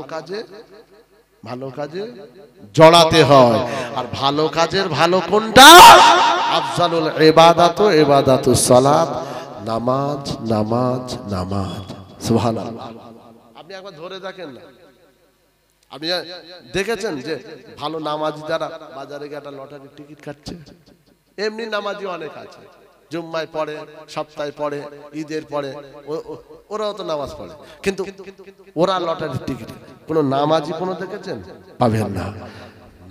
Speaker 1: কাজে জড়াতে হয়। আর ভালো কাজের ভালো কোনটা? আফজালুল ইবাদাতুস সালাত, নামাজ নামাজ নামাজ। সুবহানাল্লাহ। আপনি একবার ধরে দেখেন না, আপনি দেখেছেন যে ভালো নামাজি যারা বাজারে গিয়ে একটা লটারির টিকিট কাটছে? এমনি নামাজি অনেক আছে, জুম্মায় পড়ে, সপ্তাহে পড়ে, ঈদের পড়ে, ওরাও তো নামাজ পড়ে, কিন্তু ওরা লটারির টিকিট কোনো নামাজি কোনো দেখেছেন? পাবেন না।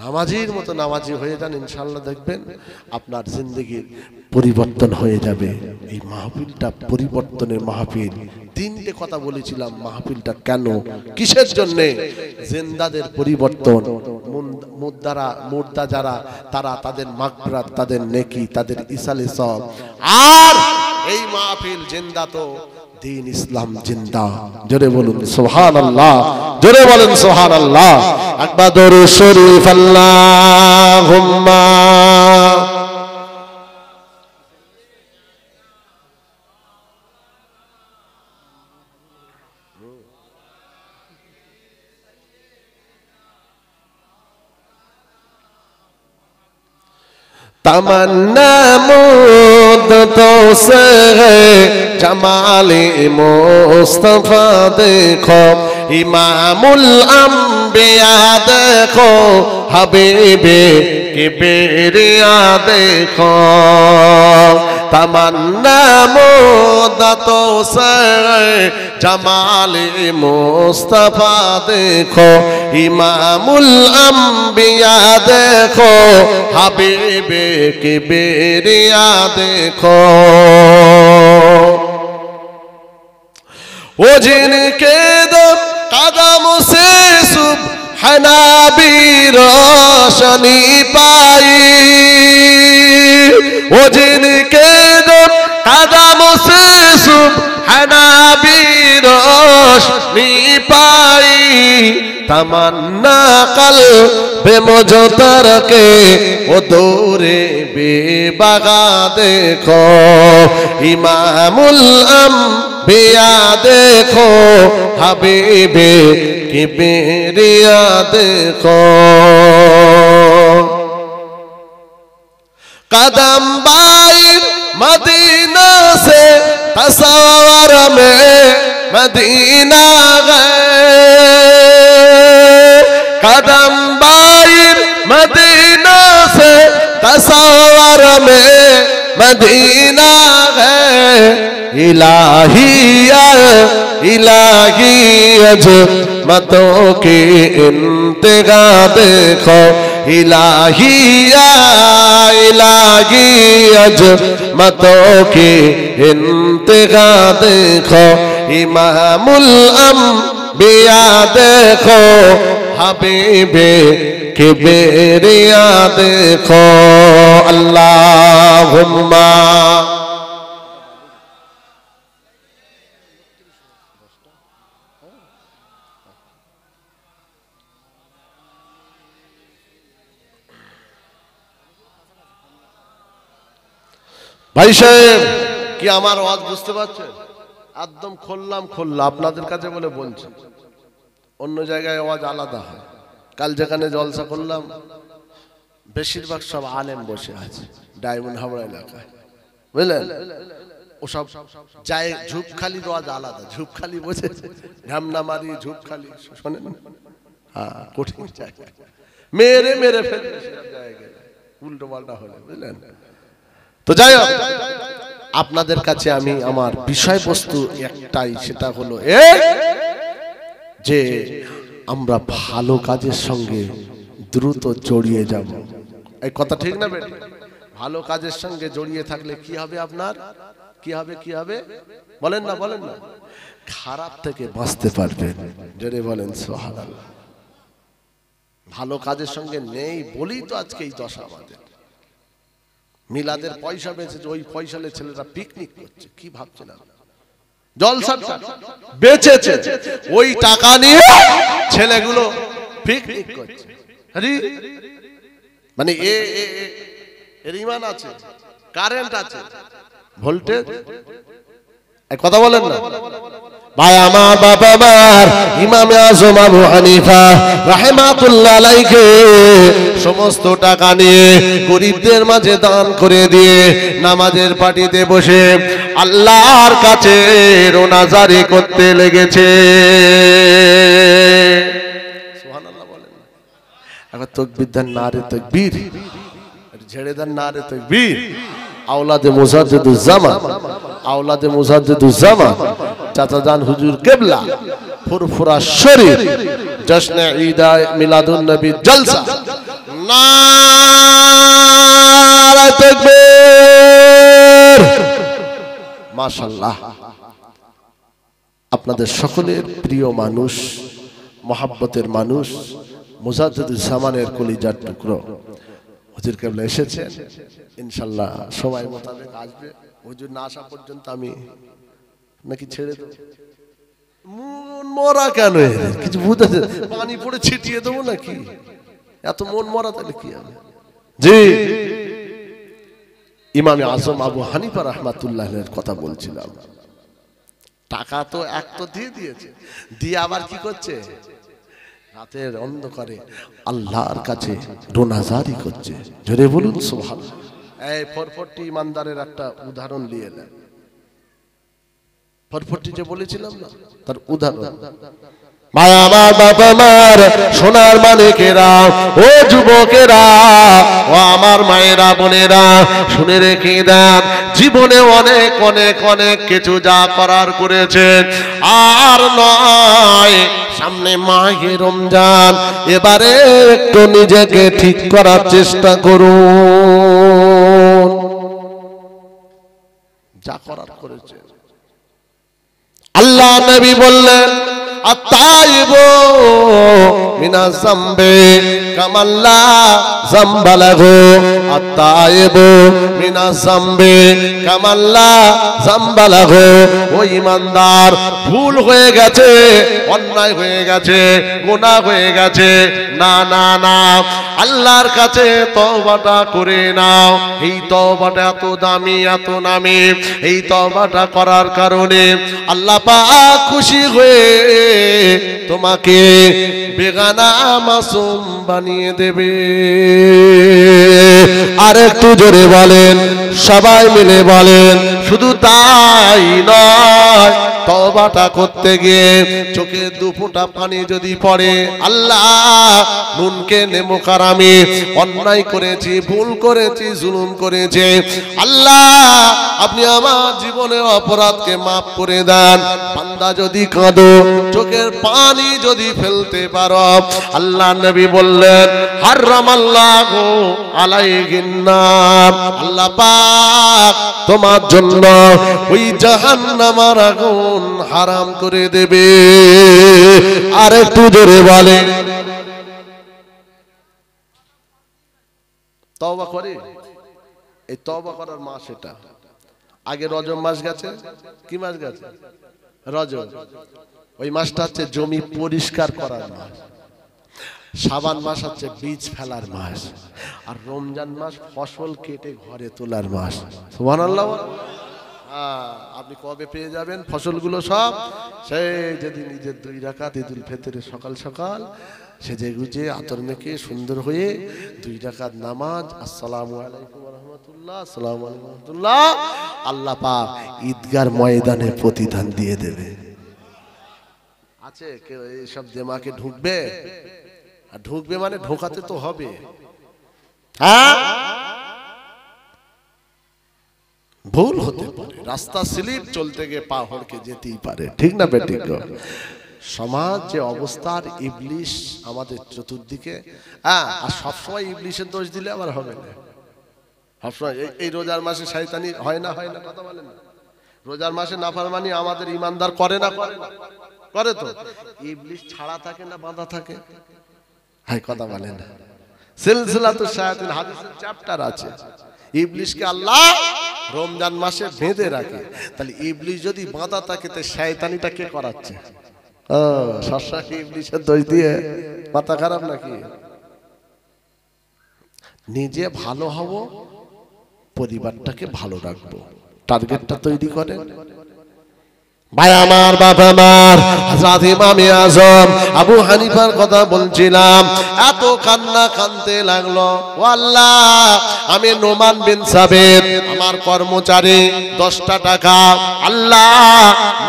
Speaker 1: নামাজির মতো নামাজি হয়ে যান, ইনশাআল্লাহ দেখবেন আপনার জিন্দেগির পরিবর্তন হয়ে যাবে। এই মাহফিলটা পরিবর্তনের মাহফিল। তিনটে কথা বলেছিলাম, মাহফিলটা কেন, কিসের জন্যে? জিন্দাদের পরিবর্তন, মুর্দা যারা তারা তাদের মাগফিরাত, তাদের নেকি, তাদের ইসালে সওয়াব। আর এই মাহফিল জিন্দা তো দিন ইসলাম জিন্দা। জোরে বলুন সুবহানাল্লাহ, জোরে বলুন সুবহানাল্লাহ। একবার দরুদ শরীফ আল্লাহুম্মা तमन्ना मुद्दतों से है जमाले मुस्तफा देखो, इमामुल अंबिया देखो, हबीबे किबरिया देखो। तमन्ना मुद्दतों से जमाले मुस्तफा देखो, इमामुल अंबिया देखो, हबीबे किबरिया देखो। वो जिनके कदम से सुबहाना भी रोशनी पाई, वो जिनके कदम से सुबहाना भी रोशनी पाई, तमन्ना कल्बे मुजतर के वो दूरे बेबगा देखो, इमामुल अंबिया देखो, हबीबे किबरिया देखो। कदम बाइर मदीना से तसव्वुर में मदीना गए, कदम बाइर मदीना से तसव्वुर में मदीना गए। इलाहिया इलाही अजमतों की इंतहा देखो, इलाहिया इलाही अजमतों की इंतहा देखो, इमामुल अंबिया देखो, हबीबे किबरिया देखो। अल्लाहुम्मा ভাই সাহেব কি আমার আওয়াজ বুঝতে পারছেন? একদম খুললাম আপনাদের কাছে বলে বলছি, অন্য জায়গায় আওয়াজ আলাদা হয়। কাল যেখানে জলসা করলাম বেশিরভাগ সব আলেম বসে আছে ডায়মন্ড হাওড়া এলাকায়, বুঝলেন? ওসব যায় ঝুপখালির আওয়াজ আলাদা, ঝুপখালি বসে ঢামনামারি ঝুপখালি শোনেন, হ্যাঁ কঠিন জায়গায় মেরে মেরে ফেলে জায়গায় উল্টো পাল্টা হলে, বুঝলেন? তো যাই হোক, আপনাদের কাছে আমি আমার বিষয়বস্তু একটাই, সেটা হলো যে আমরা ভালো কাজের সঙ্গে দ্রুত জড়িয়ে যাব। এই কথা ঠিক না বেটি? ভালো কাজের সঙ্গে জড়িয়ে থাকলে কি হবে আপনার? কি হবে বলেন না, বলেন না? খারাপ থেকে বাঁচতে পারবেন। জোরে বলেন সুবহানাল্লাহ। ভালো কাজের সঙ্গে নেই বলেই তো আজকে এই দশা আমাদের। মিলাদের পয়সা বেঁচেছে, ওই পয়সালে ছেলেরা পিকনিক করছে, কি ভাবছে না? জলসা বেঁচেছে, ওই টাকা নিয়ে ছেলেগুলো পিকনিক করছে। মানে এর ঈমান আছে, কারেন্ট আছে, ভোল্টেজ। কথা বলেন না ভাই? আমার বাবা আমার ইমামে আজম আবু হানিফা রাহমাতুল্লাহ আলাইহি সমস্ত টাকা নিয়ে গরিবদের মাঝে দান করে দিয়ে নামাজের পাটিতে বসে আল্লাহর কাছে রোনাজারি করতে লেগেছে। সুবহানাল্লাহ। এখন তাকবীর দেন, নারে তাকবীর, ঝেড়ে দেন নারে তাকবীর। আওলাদে মুজাদ্দিদুজ্জামান, আওলাদে মুজাদ্দিদুজ্জামান, চাচাজান হুজুর কিবলা, ফুরফুরা শরীফ, জশ্নে ঈদ মিলাদুন নবী জলসা, নারে তাকবীর। মাশাআল্লাহ, আপনাদের সকলের প্রিয় মানুষ, মহাব্বতের মানুষ, মুজাদ্দিদুজ্জামানের কলিজার টুকরো হুজুর কিবলা এসেছেন। ইনশাআল্লাহ সময় মোতাবেক আসবে। হুজুর না আসা পর্যন্ত আমি নাকি ছেড়ে দেব? মন মরা কেন? কিছু বুঝতে, পানি পড়ে ছিটিয়ে দেবো নাকি? এত মন মরা তাহলে কি হবে? জি, ইমামে আজম আবু হানিফা রাহমাতুল্লাহের কথা বলছিলাম। টাকা তো এক তো দিয়ে দিয়েছে, দিয়ে আবার কি করছে? রাতের অন্ধকারে আল্লাহর কাছে রোনাজারি করছে। জোরে বলুন সুবহানাল্লাহ। এই ফরফটি ইমানদারের একটা উদাহরণ নিয়ে নেন। ফরফটি যে বলেছিলাম না, তার উদাহরণ। মায়া আমার বাবা মার সোনার মানিকেরা, ও যুবকেরা, ও আমার মায়েরা বোনেরা, শুনে রেখে দেন, জীবনে অনেক অনেক অনেক কিছু যা করার করেছেন, আর নয় সামনে মাহে রমজান, এবারে একটু নিজেকে ঠিক করার চেষ্টা করুন। যা করার করেছেন। আল্লাহ নবী বললেন, আতাইবু মিনাজ যামবি কামাল্লা যামবা লাহু, আতাইবু মিনাজ যামবি কামাল্লা যামবা লাহু। ও ঈমানদার, ভুল হয়ে গেছে, অন্যায় হয়ে গেছে, গুনাহ হয়ে গেছে, না না না, আল্লাহর কাছে তওবাটা করে নাও। এই তওবাটা এত দামি, এত নামি। এই তওবাটা করার কারণে আল্লাহ পাক খুশি হয়ে তোমাকে বেগানা মাসুম বানিয়ে দেবে। আর একটু জোরে বলেন, সবাই মিলে বলেন। শুধু তাই নয়, তওবাটা করতে গিয়ে চোখে দু ফোঁটা পানি যদি পড়ে, আল্লাহ নুনকে নেমুকার আমি অন্যায় করেছি, ভুল করেছি, জুলুম করেছি, আল্লাহ আপনি আমার জীবনের অপরাধকে মাফ করে দেন। বান্দা যদি কাঁদো, চোখের পানি যদি ফেলতে পারো, আল্লাহ নবী বললেন, হারামাল্লাহু আলাইহিন নার, আল্লাহ পাক তোমার জন্য ওই জাহান্নামের আগুন হারাম করে দেবে। আর একটু জোরে বলে, তওবা করে। এই তওবা করার মাস এটা। আগে রজব মাস গেছে, কি মাস গেছে? রজব। ওই মাসটা হচ্ছে জমি পরিষ্কার করার মাস। শাবান মাস হচ্ছে বীজ ফেলার মাস। আর রমজান মাস ফসল কেটে ঘরে তোলার মাস। সুবহানাল্লাহ। আপনি কবে পেয়ে যাবেন ফসলগুলো সব? সেই যেদিন নিজের 2 রাকাত ঈদুল ফিতরে সকাল সকাল সেজে গুজে আতর মেখে সুন্দর হয়ে 2 রাকাত নামাজ, আসসালামু আলাইকুম ওয়া রাহমাতুল্লাহ, আসসালামু আলাইকুম ওয়া রাহমাতুল্লাহ, আল্লাহ পাক ঈদগার ময়দানে প্রতিদান দিয়ে দেবে। আছে কেউ এইসব দিমাগে ঢুকবে? আর ঢুকবে মানে ঢোকাতে তো হবে। হ্যাঁ, ভুল হতে পারে, রাস্তা স্লিপ, চলতে গিয়ে পা হড়কে যেতেই পারে, ঠিক না বেঠিক? সমাজ যে অবস্থার, ইবলিশ আমাদের চতুর্দিকে। হ্যাঁ, আর সবসময় ইবলিশের দোষ দিলে আবার হবে না। সবসময় এই রোজার মাসে শয়তানি হয় না, হয় না, কথা বলেন না? রোজার মাসে নাফরমানি আমাদের ইমানদার করে না? করে না? করে তো। ইবলিশ ছাড়া থাকে না বাঁধা থাকে? হ্যাঁ, কথা বলেন না? সিলসিলাতুশ শায়াতিন হাদিসের চ্যাপ্টার আছে। ইবলিশকে আল্লাহ রমজান মাসে বেঁধে রাখে। তাহলে ইবলিশ যদি বাঁধা থাকে, তো শয়তানিটা কে করাচ্ছে? সবসময় ইবলিশের দোষ দিয়ে মাথা খারাপ নাকি? নিজে ভালো হব, পরিবারটাকে ভালো রাখবো, টার্গেটটা তৈরি করেন। ভাই আমার, বাবা আমার, হযরত ইমামে আযম আবু হানিফার কথা বলছিলাম। এত কান্না কানতে লাগলো, ও আল্লাহ, আমি নোমান বিন সাবিত, আমার কর্মচারী 10টা টাকা আল্লাহ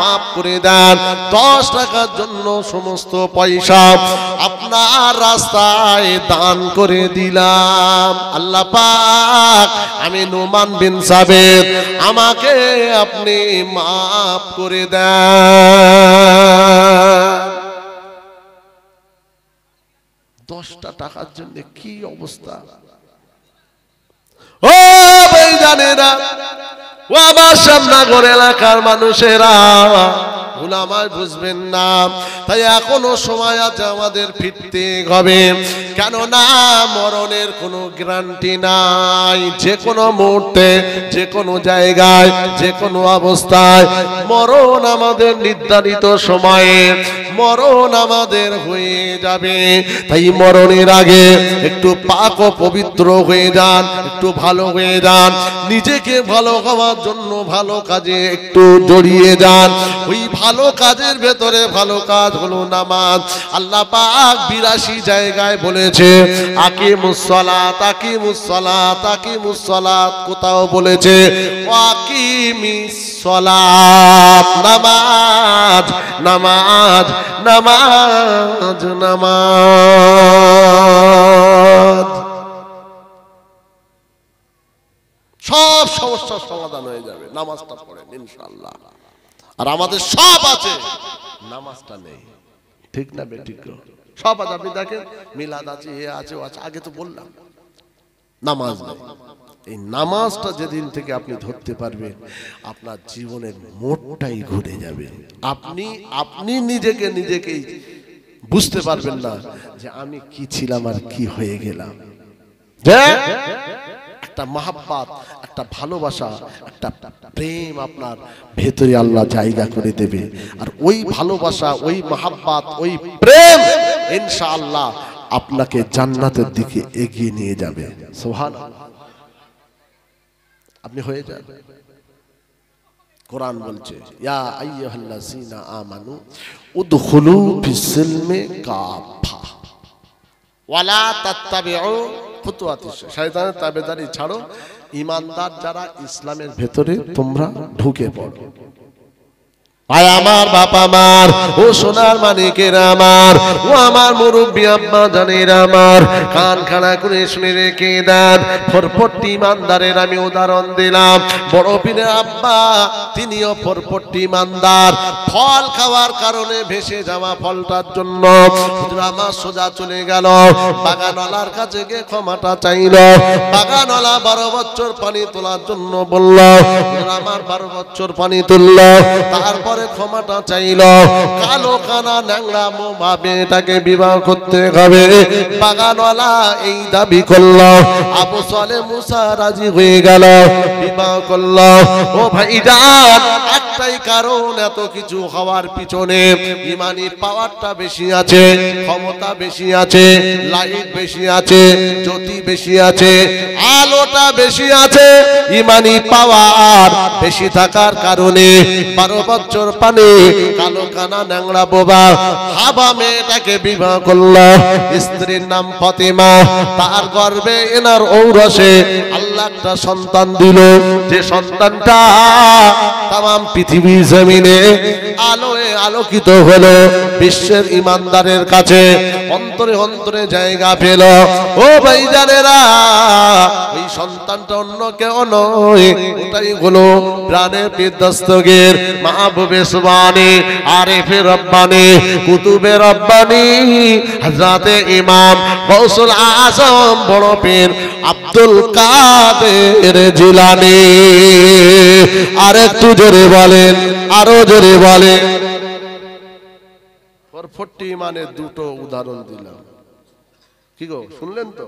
Speaker 1: মাফ করে দেন। 10 টাকার জন্য সমস্ত পয়সা আপনার রাস্তায় দান করে দিলাম। আল্লাহ পাক, আমি নোমান বিন সাবিত, আমাকে আপনি মাফ করে দেন। 10টা টাকার জন্য কি অবস্থা! ও ভাইজানেরা, ও আমার শ্যামনগর এলাকার মানুষেরা, ভুল আমায় বুঝবেন না। তাই এখনো সময় আছে, আমাদের ফিরতে হবে। কেননা মরণের কোনো গ্যারান্টি নাই। যে কোনো মুহূর্তে, যে কোনো জায়গায়, যে কোনো অবস্থায় মরণ আমাদের নির্ধারিত সময়ে মরণ আমাদের হয়ে যাবে। তাই মরণের আগে একটু পাক ও পবিত্র হয়ে যান, একটু ভালো হয়ে যান। নিজেকে ভালো হওয়ার জন্য ভালো কাজে একটু জড়িয়ে যান। ওই ভালো কাজের ভেতরে ভালো কাজ হলো নামাজ। আল্লাহ পাক 82 জায়গায় বলেছে আকিমুস সালাত, আকিমুস সালাত, আকিমুস সালাত। কোথাও বলেছে আকিমিস সালাত, নামাজ, নামাজ, নামাজ, নামাজ। সব সমস্যার সমাধান হয়ে যাবে নামাজটা পড়েন ইনশাআল্লাহ। আর আমাদের সব আছে, নামাজটা নেই। ঠিক না বেঠিক? সব আছে। আপনি দেখেন মিলাদ আছে, এ আছে, ও আছে, আগে তো বললাম। নামাজ নেই। এই নামাজটা যেদিন থেকে আপনি ধরতে পারবেন, আপনার জীবনের মোড়টাই ঘুরে যাবে। আপনি নিজেকেই বুঝতে পারবেন না যে আমি কি ছিলাম আর কি হয়ে গেলাম। একটা মহাব্বত, একটা ভালোবাসা, একটা প্রেম আপনার ভেতরে আল্লাহ জায়গা করে দেবে। আর ওই ভালোবাসা, ওই মহাব্বত, ওই প্রেম ইনশাআল্লাহ আপনাকে জান্নাতের দিকে এগিয়ে নিয়ে যাবে। সুবহানাল্লাহ। আপনি হয়ে যান। কোরআন বলছে ইয়া আইয়ুহাল্লাযীনা আমানু উদখুলু ফিস-সিলমি কাফা ওয়ালা তাত্তাবিউ খুতুওয়াতিশ শাইতান। শয়তানের তাবেদারি ছাড়ো, ঈমানদার যারা ইসলামের ভেতরে তোমরা ঢুকে পড়ো। ভাই আমার, বাপ আমার, ও সোনার মানিকেরা আমার, ও আমার মুরব্বী আম্মা জানেরা আমার, কান খাড়া করে শুনে রেখে দেন। ফরফটি ইমানদারের আমি উদাহরণ দিলাম। বড় পীরের আব্বা, তিনিও ফরফটি ইমানদার। ফল খাওয়ার কারণে ভেসে যাওয়া ফলটার জন্য আমার সোজা চলে গেল বাগানওয়ালার কাছে গিয়ে ক্ষমাটা চাইল। বাগানওয়ালা 12 বছর পানি তোলার জন্য বলল, আমার 12 বছর পানি তুলল। তারপরে ক্ষমাটা চাইল। কালো কানা ন্যাংরা ভাবে এটাকে বিবাহ করতে হবে। বাগানওয়ালা এই দাবি করল। আবু সালেহ মুসা রাজি হয়ে গেল, বিবাহ করল। ও ভাইজান, একটাই কারণ, এত কিছু হওয়ার পিছনে ইমানি পাওয়ারটা বেশি আছে, ক্ষমতা বেশি আছে, লাইট বেশি আছে, জ্যোতি বেশি আছে, আলোটা বেশি আছে। ইমানি পাওয়ার বেশি থাকার কারণে 12 বছর পানি কালো কানা ন্যাংরা বোবা হাবা মেয়েটাকে বিবাহ করল। স্ত্রীর নাম ফাতেমা। তার গর্ভে এনার ঔরসে আল্লাহ একটা সন্তান দিল। যে সন্তানটা তাম পৃথিবী জমিনে আলোয় আলোকিত হলো। বিশ্বের ইমানদারের কাছে অন্তরে অন্তরে জায়গা পেল। ও ভাইজানেরা, ওই সন্তানটা অন্য কেউ নয়, ওটাই হলো প্রাণের বিধ্বস্তগীর মাহবুবে সুবহানী, আরিফে রব্বানী, কুতুবে রব্বানী, হযরতে ইমাম গৌসুল আযম বড় পীর আব্দুল কাদের জিলানী। আরেকটু জোরে বলেন, আরো জোরে বলেন। ফরফটি ইমানের দুটো উদাহরণ দিলাম। কি গো, শুনলেন তো?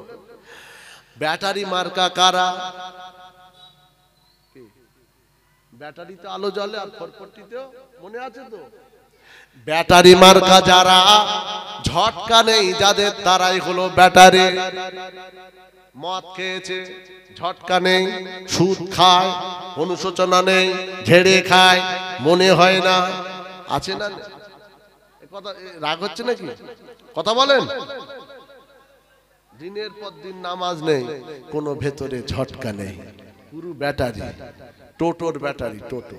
Speaker 1: ব্যাটারি মার্কা কারা? ব্যাটারিতে আলো জ্বলে, আর ফরফটিতেও মনে আছে তো? ব্যাটারি মার্কা যারা, ঝটকা নেই যাদের, তারাই হলো ব্যাটারি। মদ খেয়েছে, ঝটকা নেই, সুদ খায়, অনুশোচনা নেই, ঝেড়ে খায়, মনে হয় না, আছে না? কথা রাগ হচ্ছে নাকি? কথা বলেন। দিনের পর দিন নামাজ নেই, কোনো ভেতরে ঝটকা নেই, পুরো ব্যাটারি, টোটোর ব্যাটারি। টোটো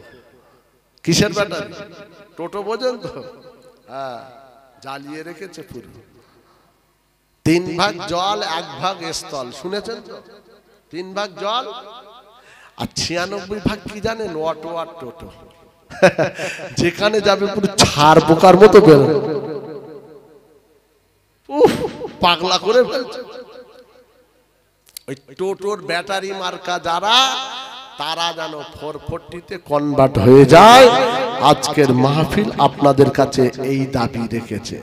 Speaker 1: কিসের ব্যাটারি? টোটো বোঝেন তো? হ্যাঁ, জ্বালিয়ে রেখেছে পুরো। 3 ভাগ জল 1 ভাগ স্থল, শুনেছেন তো? 3 ভাগ জল আর 96 ভাগ কি জানেন? অটো আর টোটো। যেখানে যাবে পুরো ছাড় পোকার মতো বেরোবে, পাগলা করে ফেলছে। ওই টোটোর ব্যাটারি মার্কা যারা, তারা যেন 440-তে কনভার্ট হয়ে যায়। আজকের মাহফিল আপনাদের কাছে এই দাবি রেখেছে,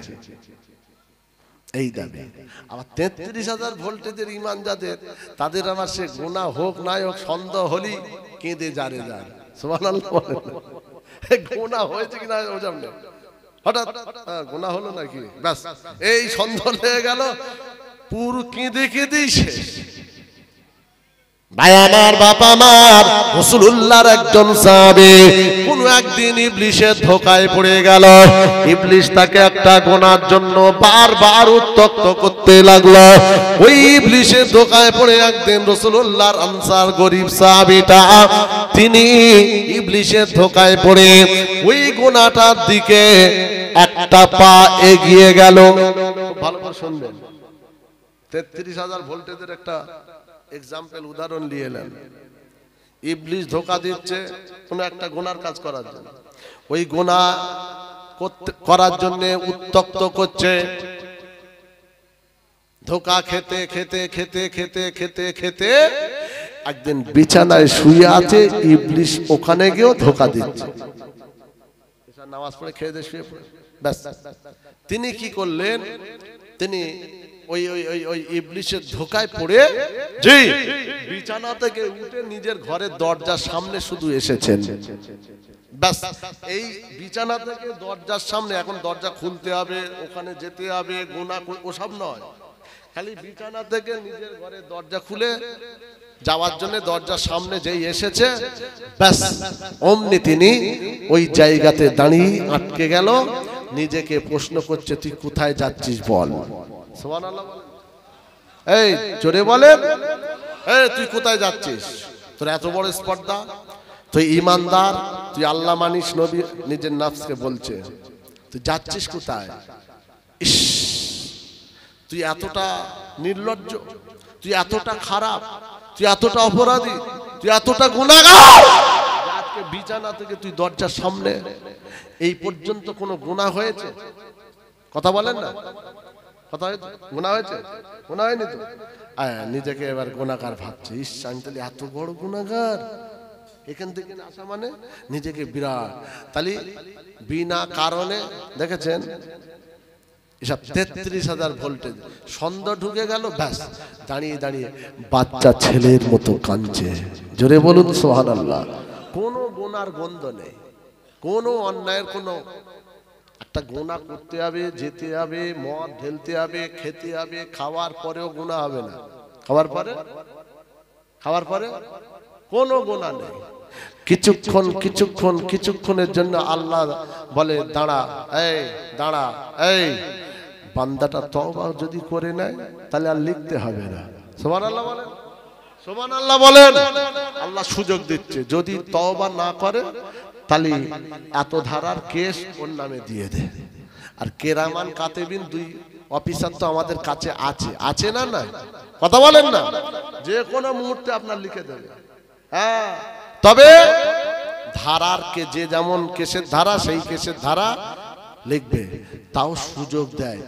Speaker 1: এই দাবি। আবার 33,000 ভোল্টেজের ইমান যাদের, তাদের আবার সে গুনাহ হোক নাই হোক, সন্দেহ হলি কেঁদে যারে যার। সুবহানাল্লাহ বলেন। গুনাহ হয়েছে কিনা ও জানে, হঠাৎ গুনাহ হলো নাকি, ব্যাস এই সন্দেহ হয়ে গেল, পুরো কেঁদে কেঁদেই শেষ। ভাই আমার, বাবা আমার, রাসূলুল্লাহর একজন সাহাবী কোন একদিন ইবলিসের ধোঁকায় পড়ে গেল। ইবলিস তাকে একটা গুনার জন্য বারবার উত্ত্যক্ত করতে লাগলো। ওই ইবলিসের ধোঁকায় পড়ে একদিন রাসূলুল্লাহর আনসার গরীব সাহাবীটা, তিনি ইবলিসের ধোঁকায় পড়ে ওই গুনাহটার দিকে একটা পা এগিয়ে গেল। ভালো করে শুনবেন, 33,000 ভোল্টেজের একটা এক্সাম্পল, উদাহরণ নিয়ে এলেন। ইবলিস ধোঁকা দিচ্ছে কোন একটা গুনার কাজ করার জন্য, ওই গুনাহ করার জন্য উত্ত্যক্ত করছে। ধোঁকা খেতে খেতে খেতে খেতে খেতে খেতে একদিন বিছানায় শুয়ে আছে, ইবলিস ওখানে গিয়েও ধোঁকা দিচ্ছে। নামাজ পড়ে খেয়ে দিয়ে শুয়ে পড়ে, ব্যাস। তিনি কি করলেন? তিনি ওই ওই ওই ওই ইবলিসের ধোঁকায় পড়ে জি বিছানা থেকে উঠে নিজের ঘরের দরজার সামনে শুধু এসেছেন, ব্যাস। এই বিছানা থেকে দরজার সামনে, এখন দরজা খুলতে হবে, ওখানে যেতে হবে, গুনাহ ওসব নয়, খালি বিছানা থেকে নিজের ঘরের দরজা খুলে যাওয়ার জন্য দরজার সামনে যেই এসেছে, ব্যাস অমনি তিনি ওই জায়গাতে দাঁড়িয়ে আটকে গেল। নিজেকে প্রশ্ন করছে, তুই কোথায় যাচ্ছিস বল। সুবহানাল্লাহ বলেন, এই জোরে বলেন, এই তুই কোথায় যাচ্ছিস? তোর এত বড় স্পর্ধা, তুই ইমানদার, তুই আল্লাহ মানিস, নবী নিজের নফসকে বলছে, তুই যাচ্ছিস কোথায়? ইস, তুই এতটা নির্লজ্জ, তুই এতটা খারাপ, তুই এতটা অপরাধী, তুই এতটা গুনাহগার, আজকে বিছানা থেকে তুই দরজার সামনে, এই পর্যন্ত কোনো গুনাহ হয়েছে? কথা বলেন না, কথা হয়েছে? গুনাহ হয়েছে? গুনাহ হয়নি তো? নিজেকে এবার গুনাহগার ভাবছে। ইস, আমি তাহলে এত বড় গুনাহগার, এখান থেকে আসা মানে নিজেকে বিরাট। তাহলে বিনা কারণে দেখেছেন এসব 33,000 ভোল্টেজ, সন্দেহ ঢুকে গেল, ব্যাস দাঁড়িয়ে দাঁড়িয়ে বাচ্চা ছেলের মতো কাঁদছে। জোরে বলুন সুবহানাল্লাহ। কোনো গুনার গন্ধ নেই, কোনো অন্যায়ের কোনো একটা গুনাহ করতে হবে, যেতে হবে, মদ ঢেলতে হবে, খেতে হবে, খাওয়ার পরেও গুনাহ হবে না। খাওয়ার পরে কোনো গুনাহ নেই। কিছুক্ষণের জন্য আল্লাহ বলে, দাঁড়া, এই দাঁড়া, এই বান্দাটা তওবা যদি করে নেয় তাহলে আর লিখতে হবে না। সুবহানাল্লাহ বলেন, সুবহানাল্লাহ বলেন। আল্লাহ সুযোগ দিচ্ছে, যদি তওবা না করে তাহলে এত ধারার কেস ওর নামে দিয়ে দে। আর কেরামান কাতেবিন 2 অফিসার তো আমাদের কাছে আছে না? না, কথা বলেন না, যে কোনো মুহূর্তে আপনার লিখে দেবে। হ্যাঁ, তবে ধারার কে যে যেমন কেসের ধারা, সেই কেসের ধারা লিখবে, তাও সুযোগ দেয়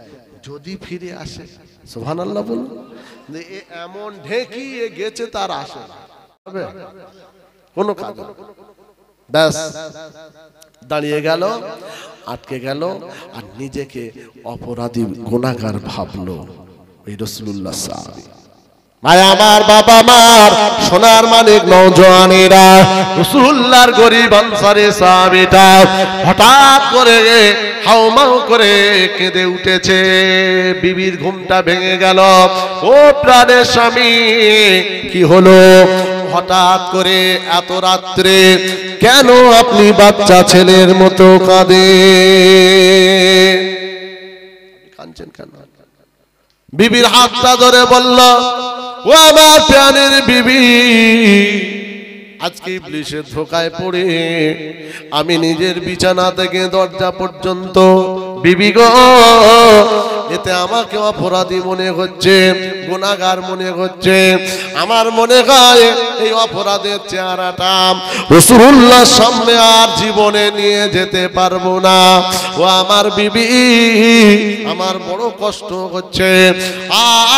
Speaker 1: যদি ফিরে আসে। সুবহানাল্লাহ বলুন। এমন ঢেকি গেছে তার আসে কোনো কাজ, ব্যাস দাঁড়িয়ে গেল, আটকে গেল, আর নিজেকে অপরাধী গুনাহগার ভাবলো। ওই রাসূলুল্লাহ সাহাবী ভাই আমার বাবা মার সোনার মানিক নওজোয়ানেরা, রাসূলুল্লাহর গরীব আনসারী সাহাবীটা হঠাৎ করে হাউমাউ করে কেঁদে উঠেছে। বিবির ঘুমটা ভেঙে গেল। ও প্রাণের স্বামী, কি হলো? হঠাৎ করে এত রাত্রে কেন আপনি বাচ্চা ছেলের মতো কাঁদেন? কাঁদছেন কেন? বিবির হাতটা ধরে বলল, ও আমার প্রাণের বিবি, আজকে ইবলিসের ধোকায় পড়ে আমি নিজের বিছানা থেকে দরজা পর্যন্ত, বিবি গো, এতে আমাকে অপরাধী মনে হচ্ছে, গুনাহগার মনে হচ্ছে। আমার মনে হয় এই অপরাধের চেহারাটা রাসূলুল্লাহর সামনে আর জীবনে নিয়ে যেতে পারবো না। ও আমার বিবি, আমার বড় কষ্ট হচ্ছে,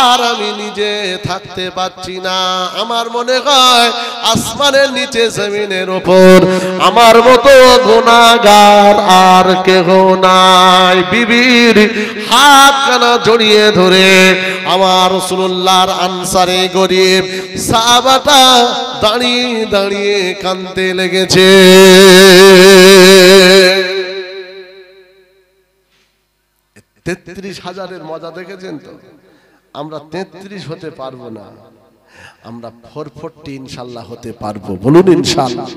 Speaker 1: আর আমি নিজে থাকতে পারছি না। আমার মনে হয় আসমানের নিচে জমিনের উপর আমার মতো গুনাহগার আর কেহ নাই। বিবির হাত কানা জড়িয়ে ধরে আমার রাসূলুল্লাহর আনসারে গরীব সাহাবাটা দাঁড়িয়ে দাঁড়িয়ে কাঁদতে লেগেছে। 33,000-এর মজা দেখেছেন তো? আমরা 33 হতে পারবো না, আমরা 440 ইনশাআল্লাহ হতে পারবো। বলুন ইনশাআল্লাহ।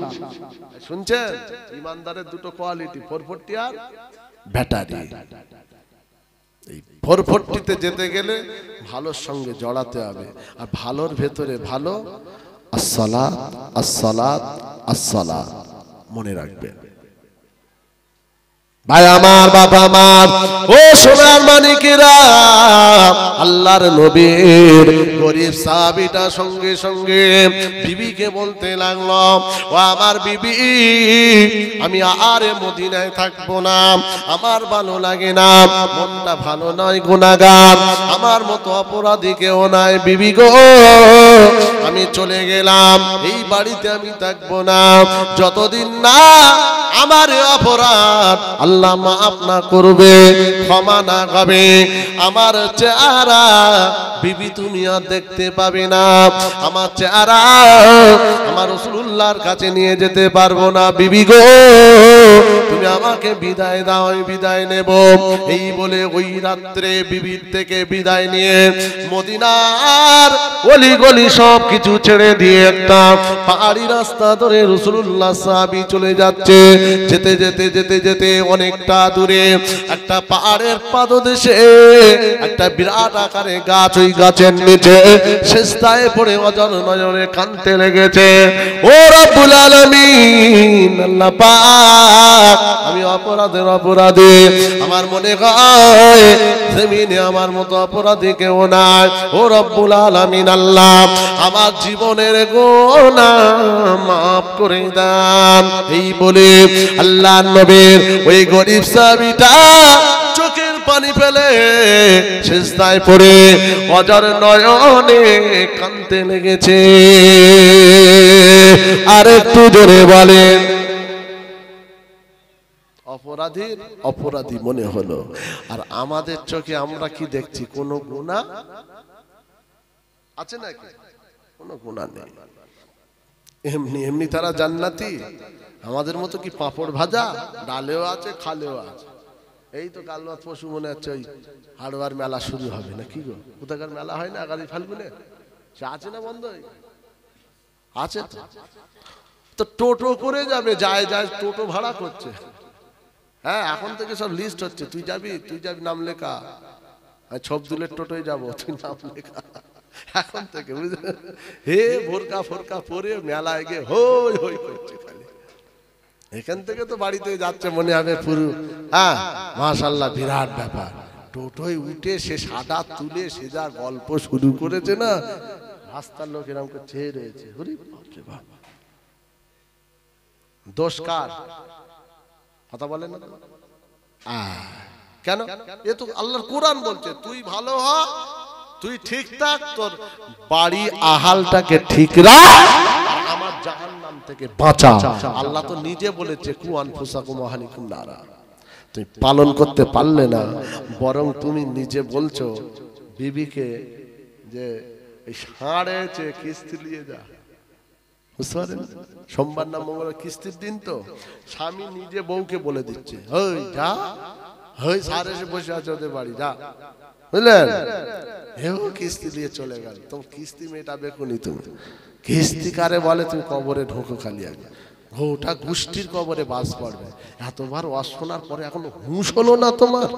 Speaker 1: শুনছেন? ইমানদারের দুটো কোয়ালিটি, 440 আর ব্যাটারি। এই 440-তে যেতে গেলে ভালোর সঙ্গে জড়াতে হবে, আর ভালোর ভেতরে ভালো আসসালাত আসসালাত আসসালাত, মনে রাখবেন। ভাই আমার, বাবা আমার, ও সোনার মানিকেরা, আল্লাহর নবীর গরীব সাহাবীটা সঙ্গে সঙ্গে বিবিকে বলতে লাগলো, ও আমার বিবি, আমি আর মদিনায় থাকবো না, আমার ভালো লাগে না, মনটা ভালো নয়, গুনাহগার আমার মতো অপরাধী কেউ নাই। বিবি গো, আমি চলে গেলাম, এই বাড়িতে আমি থাকবো না যতদিন না আমার অপরাধ আল্লাহ মাফ না করবে, ক্ষমা না হবে। আমার চেহারা বিবি তুমি আর দেখতে পাবে না, আমার চেহারা আমার রাসূলুল্লাহর কাছে নিয়ে যেতে পারবো না। বিবি গো, তুমি আমাকে বিদায় দাও, বিদায় নেব। এই বলে ওই রাত্রে বিবির থেকে বিদায় নিয়ে মদিনার গলি গলি সব কিছু ছেড়ে দিয়ে একটা পাহাড়ি রাস্তা ধরে রাসূলুল্লাহ সাহাবী চলে যাচ্ছে। যেতে যেতে যেতে যেতে অনেকটা দূরে একটা পাহাড়ের পাদদেশে একটা বিরাট আকারে গাছ, ওই গাছের নিচে সিজদায় পড়ে অজর নয়নে কাঁদতে লেগেছে। ও রব্বুল আলামিন, আল্লাহ পাক, আমি অপরাধের অপরাধী, আমার মনে হয় জমিনে আমার মতো অপরাধী কেউ নাই। ও রব্বুল আলামিন, আল্লাহ আমার জীবনের গুনাহ মাফ করে দেন। এই বলে আল্লাহর নবীর ওই গরীব সাহাবীটা চোখের পানি ফেলে সিজদায় পড়ে অজর নয়নে কাঁদতে লেগেছে। আর একটু জোরে বলেন। অপরাধীর অপরাধী মনে হলো, আর আমাদের চোখে আমরা কি দেখছি? কোনো গুনাহ আছে নাকি? কোনো গুনাহ নেই। এমনি এমনি তারা জান্নাতি, আমাদের মতো কি পাঁপড় ভাজা? ডালেও আছে, খালেও আছে। এই তো কাল রাত পশু মনে হচ্ছে ওই হাড়োয়ার মেলা শুরু হবে না কি গো? কোথাকার মেলা হয় না আগামী ফাল্গুনে? সে আছে না বন্ধ আছে তো টোটো করে যাবে, যায় যায় টোটো ভাড়া করছে। হ্যাঁ, এখন থেকে সব লিস্ট হচ্ছে, তুই যাবি নাম লেখা, ছবদুলের টোটোয় যাবো, তুই নাম লেখা এখন থেকে, বুঝলে? হে ভোরকা ফোরকা পরে মেলায় গিয়ে হই হই করছে খালি। এখান থেকে তো বাড়িতে যাচ্ছে মনে হবে পুরো, হ্যাঁ মাশাআল্লাহ, বিরাট ব্যাপার। টোটোয় উঠে সে সাদা তুলে সে যা গল্প শুরু করেছে না, রাস্তার লোক এরকম করে চেয়ে রয়েছে। দোষ কার? কথা বলেন না কেন? এ তো আল্লাহর কোরআন বলছে, তুই ভালো হ, তুই ঠিক থাক, তোর বাড়ি আহালটাকে ঠিক রাখ, আমার জাহান্নাম থেকে বাঁচা। আল্লাহ তো নিজে বলেছে, কু আনফুসাকুম ওয়া আহলিকুম নারা। তুমি পালন করতে পারলে না, বরং তুমি নিজে বলছো বিবিকে যে এই ষাঁড়ে চেয়ে কিস্তি নিয়ে যা, বুঝতে পারেন? সোমবার না মঙ্গলবার কিস্তির দিন তো স্বামী নিজে বউকে বলে দিচ্ছে, ওই যা, ওই স্যার এসে বসে আছে ওদের বাড়ি, যা, বুঝলেন? হেও কিস্তি দিয়ে চলে গেল। তোমার কিস্তি মেটাবে কোনি তুমি? কিস্তি কারে বলে? তুমি কবরে ঢোকো খালি আগে, ওটা গোষ্ঠীর কবরে বাস পড়বে। এতবার ওয়াজ শোনার পরে এখন হুঁশ হলো না তোমার?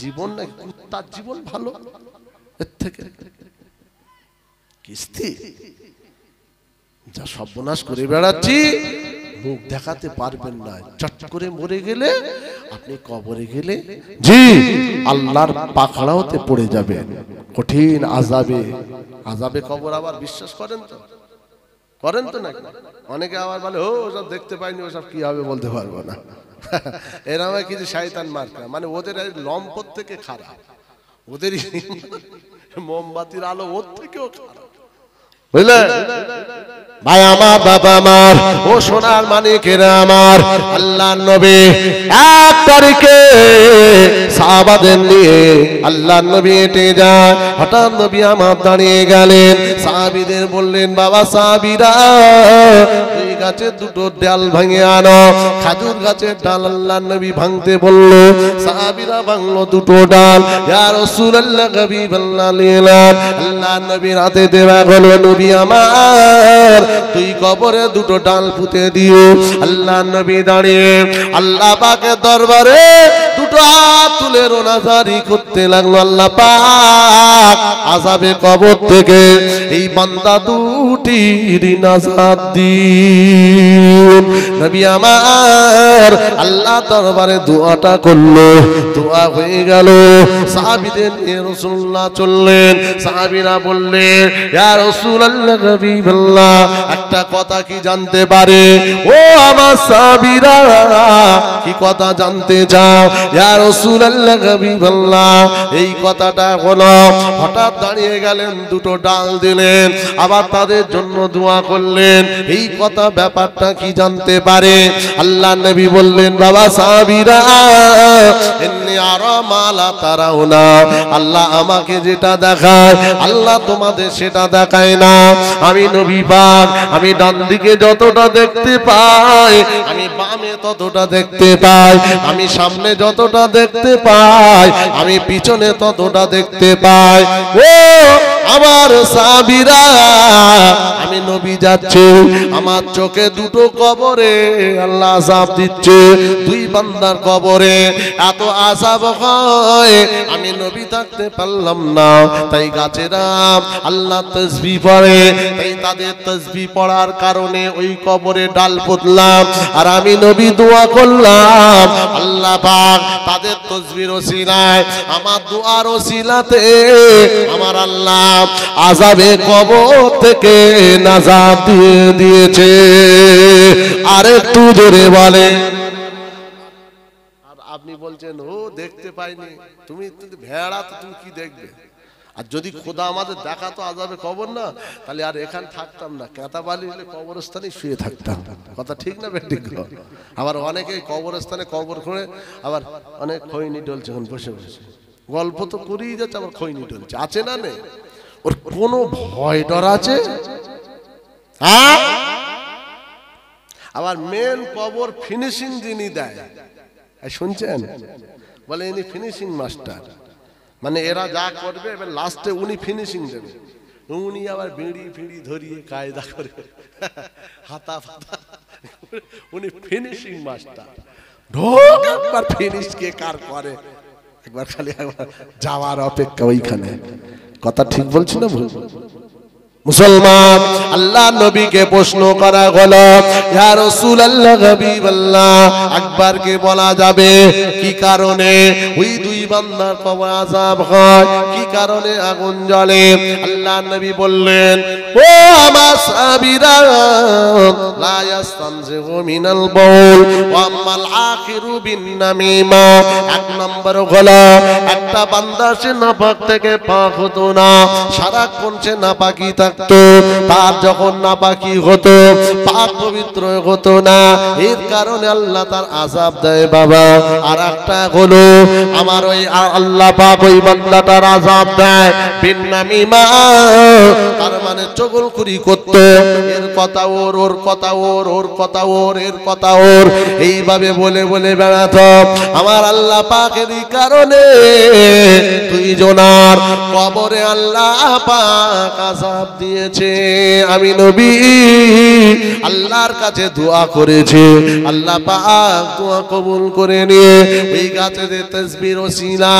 Speaker 1: জীবন নাকি কুত্তার জীবন ভালো এর থেকে? কিস্তি যা সর্বনাশ করে বেড়াচ্ছি, মুখ দেখাতে পারবেন না। চট করে মরে গেলে আপনি কবরে গেলে জি আল্লাহর পাকড়াওতে পড়ে যাবেন, কঠিন আযাবে। আযাবে কবর আবার বিশ্বাস করেন তো? করেন তো নাকি? অনেকে আবার বলে ও সব দেখতে পাইনি, ওসব কি হবে বলতে পারবো না। এরা আমার কিছু শয়তান মার্কা, মানে ওদের লম্পট থেকে খারাপ, ওদের মোমবাতির আলো ওর থেকেও খারাপ, বুঝলেন? ভাই আমার, বাবা আমার, ও সোনার মানিকেরা আমার, আল্লাহর নবী 1 তারিখে সাহাবাদের নিয়ে আল্লাহর নবী হেঁটে যায়। হঠাৎ নবী আমার দাঁড়িয়ে গেলেন, সাহাবীদের বললেন, বাবা সাহাবীরা, এই গাছের দুটো ডাল ভেঙে আনো। খেজুর গাছের ডাল আল্লাহর নবী ভাঙতে বলল, সাহাবীরা ভাঙলো দুটো ডাল। ইয়া রাসূলুল্লাহ, নবী বললেন, আল্লাহর নবীর হাতে দেওয়া হলো, নবী আমার তুই কবরে দুটো ডাল পুঁতে দিও। আল্লাহর নবী দাঁড়িয়ে আল্লাহ পাকের দরবারে দুটো হাত তুলে রোনাজারি করতে লাগলো, আল্লাহ পাক আযাবে কবর থেকে এই বান্দা দুটির নাজাত দিন। নবী আমার আল্লাহ দরবারে দোয়াটা করলো, দোয়া হয়ে গেল। সাহাবীদের নিয়ে রাসূলুল্লাহ চললেন। সাহাবীরা বললেন, ইয়া রাসূলুল্লাহ, হাবিবাল্লাহ, একটা কথা কি জানতে পারে? ও আমার সাহাবীরা, কি কথা জানতে চাও? ইয়া রাসূলুল্লাহ, হাবিবাল্লাহ, এই কথাটা হলো, হঠাৎ দাঁড়িয়ে গেলেন, দুটো ডাল দিলেন, আবার তাদের জন্য দোয়া করলেন। এই কথা ব্যাপারটা কি জানতে পারে? আল্লাহ নবী বললেন, বাবা সাহাবীরা, ইন্নী আরা মা লা তারাউনা, আল্লাহ আমাকে যেটা দেখায় আল্লাহ তোমাদের সেটা দেখায় না। আমি নবী পাক, আমি ডান দিকে যতটা দেখতে পাই, আমি বামে ততটা দেখতে পাই, আমি সামনে যতটা দেখতে পাই, আমি পিছনে ততটা দেখতে পাই। ও আমার সাহাবীরা, আমি নবী যাচ্ছে, আমার চোখে দুটো কবরে আল্লাহ আযাব দিচ্ছে, দুই বান্দার কবরে এত আযাব হয়, আমি নবী থাকতে পারলাম না। তাই গাছেরা আল্লাহ তাসবিহ পড়ে, তাই তাদের তাসবিহ পড়ার কারণে ওই কবরে ডাল পুঁতলাম, আর আমি নবী দোয়া করলাম, আল্লাহ পাক তাদের তাসবিহর ওসিলায়, আমার দোয়ার ওসিলাতে আমার আল্লাহ আযাবে কবর থেকে নাজাত দিয়ে দিয়েছে। আর একটু জোরে বলে। আর আপনি বলছেন ও দেখতে পাইনি, তুমি ভেড়া, তো তুমি কি দেখবে? আর যদি খোদা আমাদের দেখাতো আযাবে কবর না, তাহলে আর এখানে থাকতাম না, কেতা বালি হলে কবরস্থানে শুয়ে থাকতাম। কথা ঠিক না বেঠিক? আবার অনেকে কবরস্থানে কবর খুঁড়ে আবার অনেক খৈনি ডলছে, এখন বসে বসে গল্প তো করেই যাচ্ছে, আবার খৈনি ডলছে, আছে না নেই? ওর কোনো ভয় ডর আছে? আবার মেন কবর ফিনিশিং যিনি দেয়, শুনছেন? বলে ইনি ফিনিশিং মাস্টার, মানে এরা যা করবে এবার লাস্টে উনি ফিনিশিং দেবে। উনি আবার বিড়ি ফিড়ি ধরিয়ে কায়দা করে হাতা ফাতা, উনি ফিনিশিং মাস্টার। ঢোক একবার ফিনিশ কে কার করে, একবার খালি একবার যাওয়ার অপেক্ষা ওইখানে। কথা ঠিক বলছি না ভুল? মুসলমান, আল্লাহ নবীকে প্রশ্ন করা হলো, ইয়া রাসূলুল্লাহ, হাবিবাল্লাহ, আকবরকে বলা যাবে কি কারণে ওই দুই বান্দার কবর আযাব হয়, কি কারণে আগুন জ্বলে? আল্লাহ নবী বললেন, ও আমার সাহাবীরা, লা ইস্তানজিহু মিনাল বাউল ওয়া আম্মাল আখিরু বিন নামিমা। এক নম্বর হলো একটা বান্দা সে নাপাক থেকে পাক হতো না, সারাক্ষণ সে নাপাকি থাকতো, তার যখন নাপাকি হতো পাক পবিত্র হতো না, এর কারণে আল্লাহ তার আযাব দেয় বাবা। আর একটা হলো আমার ওই আল্লাহ পাক ওই বান্দাটার আযাব দেয় বিন নামিমা, তার মানে চগলখুরি করত, এর কথা ওর, ওর কথা ওর, ওর কথা ওর, এর কথা ওর, এইভাবে বলে বলে বেড়াতো। আমার আল্লাহ পাকের কারণে দুইজনার কবরে আল্লাহ পাক আযাব দিয়েছে। আমি নবী আল্লাহর কাছে দোয়া করেছি, আল্লাহ পাক দোয়া কবুল করে নিয়ে ওই গাছের তাসবির ওসিলা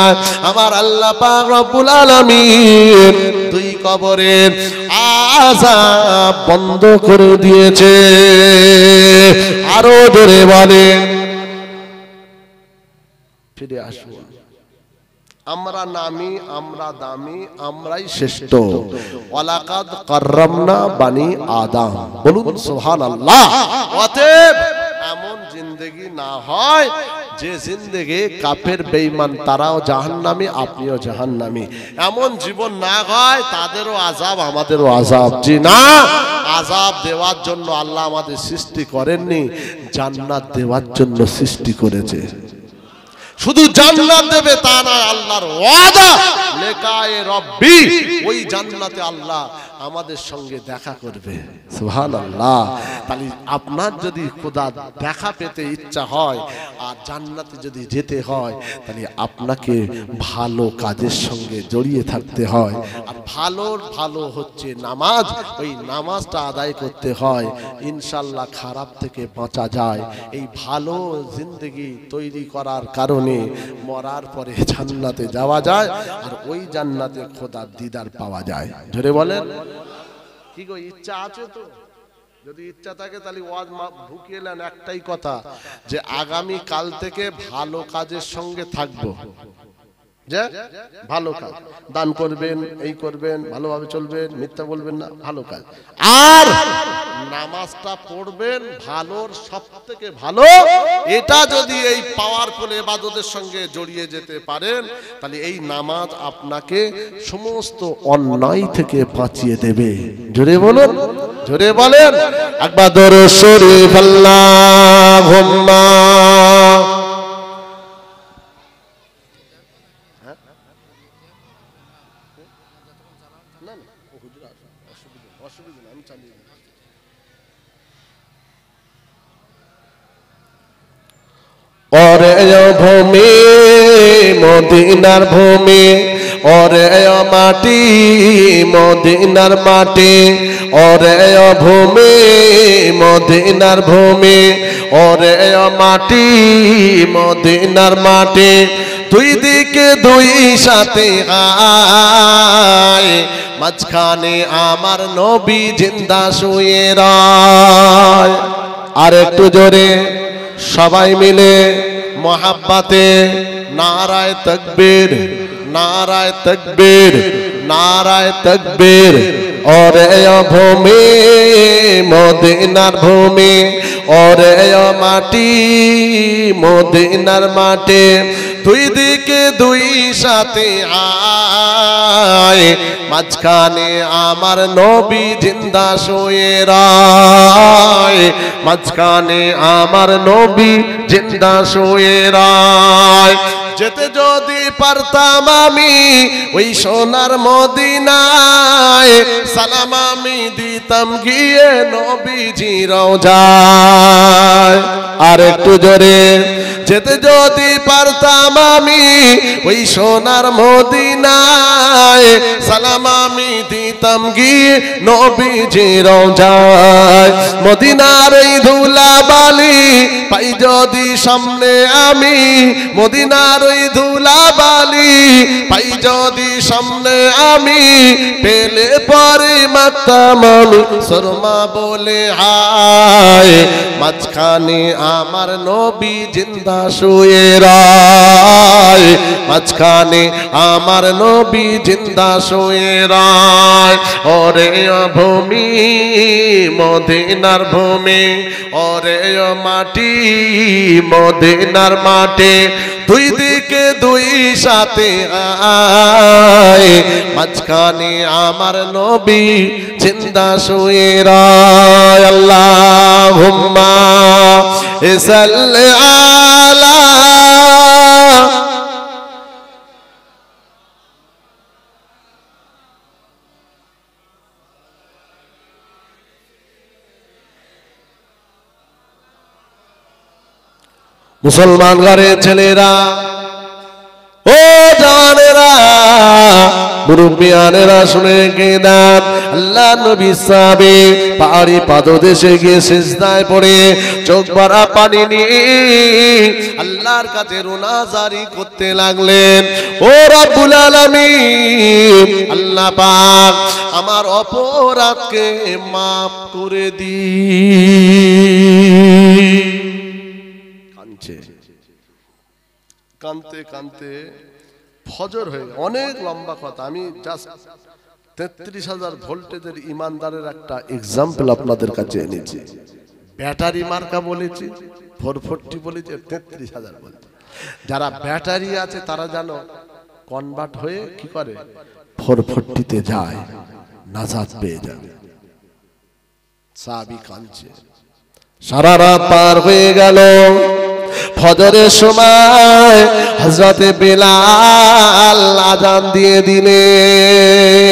Speaker 1: আমার আল্লাহ পাক রব্বুল আলামিন দুই কবরের আযাব বন্ধ করে দিয়েছে। আরো জোরে বলে ফিরে আসুন। আমরা নামি, আমরা দামি, আমরাই শ্রেষ্ঠ। ওয়ালাকাদ কাররামনা বানি আদম, বলুন সুবহানাল্লাহ। অতএব এমন জিন্দেগি না হয় যে জিন্দেগি কাফের বেঈমান তারাও জাহান্নামী, আপনিও জাহান্নামী। এমন জীবন না হয় তাদেরও আযাব আমাদেরও আযাব। জি না, আযাব দেওয়ার জন্য আল্লাহ আমাদের সৃষ্টি করেননি, জান্নাত দেওয়ার জন্য সৃষ্টি করেছে। শুধু জান্নাত দেবে তা না, আল্লাহর ওয়াদা লিকায়ে রব্বি, ওই জান্নাতে আল্লাহ আমাদের সঙ্গে দেখা করবে। সুবহানাল্লাহ। তাহলে আপনার যদি খোদা দেখা পেতে ইচ্ছা হয় আর জান্নাতে যদি যেতে হয়, তাহলে আপনাকে ভালো কাজের সঙ্গে জড়িয়ে থাকতে হয়। আর ভালো হচ্ছে নামাজ, ওই নামাজটা আদায় করতে হয়, ইনশাআল্লাহ খারাপ থেকে বাঁচা যায়। এই ভালো জিন্দেগি তৈরি করার কারণে মরার পরে জান্নাতে যাওয়া যায়, আর ওই জান্নাতে খোদার দিদার পাওয়া যায়। জোরে বলেন কি গো, ইচ্ছা আছে তো? যদি ইচ্ছা থাকে তাহলে ওয়াজ ঢুকিয়ে নেন একটাই কথা, যে আগামী কাল থেকে ভালো কাজের সঙ্গে থাকবো। যে ভালো কাজ, দান করবেন, এই করবেন, ভালোভাবে চলবেন, মিথ্যা বলবেন না, ভালো কাজ। আর নামাজটা পড়বেন ভালোর সবথেকে ভালো। এটা যদি এই পাওয়ারফুল ইবাদতের সঙ্গে জড়িয়ে যেতে পারেন, তাহলে এই নামাজ আপনাকে সমস্ত অন্যায় থেকে বাঁচিয়ে দেবে। জোরে বলুন, জোরে বলেন একবার দরুদ শরীফ আল্লাহুম্মা। ওরে ভূমি মদিনার ভূমি, ওরে মাটি মদিনার মাটি, ওরে ভূমি মদিনার ভূমি, ওরে মাটি মদিনার মাটি, দুই দিকে দুই সাথে আয়, মাঝখানে আমার নবী জিন্দা শুয়ে রয়। আর একটু জোরে সবাই মিলে মোহাব্বতে নারায়ে তাকবীর, নারায়ে তাকবীর, নারায়ে তাকবীর। ওরে ভূমি মদিনার ভূমি, ওরে মাটি মদিনার মাটি, দুই দিকে দুই সাথে আয়, মাঝখানে আমার নবী জিন্দা শুয়ে রয়, মাঝখানে আমার নবী জিন্দা শুয়ে রয়। যেতে যদি পারতাম আমি ওই সোনার মদিনায়, সালাম আমি দিতাম গিয়ে নবীজি রওজায়। আর একটু জোরে যেতে যদি পারতাম আমি ওই সোনার মদিনায়, সালাম আমি দিতাম গিয়ে নবীজি রওজায়। মদিনার এই ধুলাবালি পাই যদি সামনে আমি, মদিনার ওই ধুলাবালি পাই যদি সামনে আমি পেলে পরে মাতাম আমি শর্মা বলে হায় মাঝখানে আমার নবী জিন্দা শুয়ে রায় মাঝখানে আমার নবী জিন্দা শুয়ে রায় ওরে ভূমি মদিনার ভূমি ওরে মাটি মদিনার মাঠে দুই দিকে দুই সাথে আয় মাঝখানে আমার নবী জিন্দা শুয়ে রায় আল্লাহুম্মা সাল্লি আলা মুসলমান ঘরের ছেলেরা ও জানেরা মুরব্বিয়ানেরা শুনে গেদান আল্লাহ নবী সাহাবে পাহাড়ি পাদদেশে গিয়ে সিজদায় পড়ে চোখ ভরা পানি নিয়ে আল্লাহর কাছে রোনাজারি করতে লাগলেন ও রব্বুল আলামিন আল্লাহ পাক আমার অপরাধকে মাফ করে দিন কানতে কানতে ফজর হয়ে গেল অনেক লম্বা কথা আমি জাস্ট ৩৩,০০০ ভোল্টেজের ইমানদারের একটা এক্সাম্পল আপনাদের কাছে এনেছি ব্যাটারি মার্কা বলেছি 440 বলেছি ৩৩,০০০ বলছে যারা ব্যাটারি আছে তারা জানো কনভার্ট হয়ে কি করে 440 তে যায় নাজাত পেয়ে যাবে সাহাবী কাঁদছে সারা রাত পার হয়ে গেল ফজরের সময় হযরতে বেলাল আযান দিয়ে দিলেন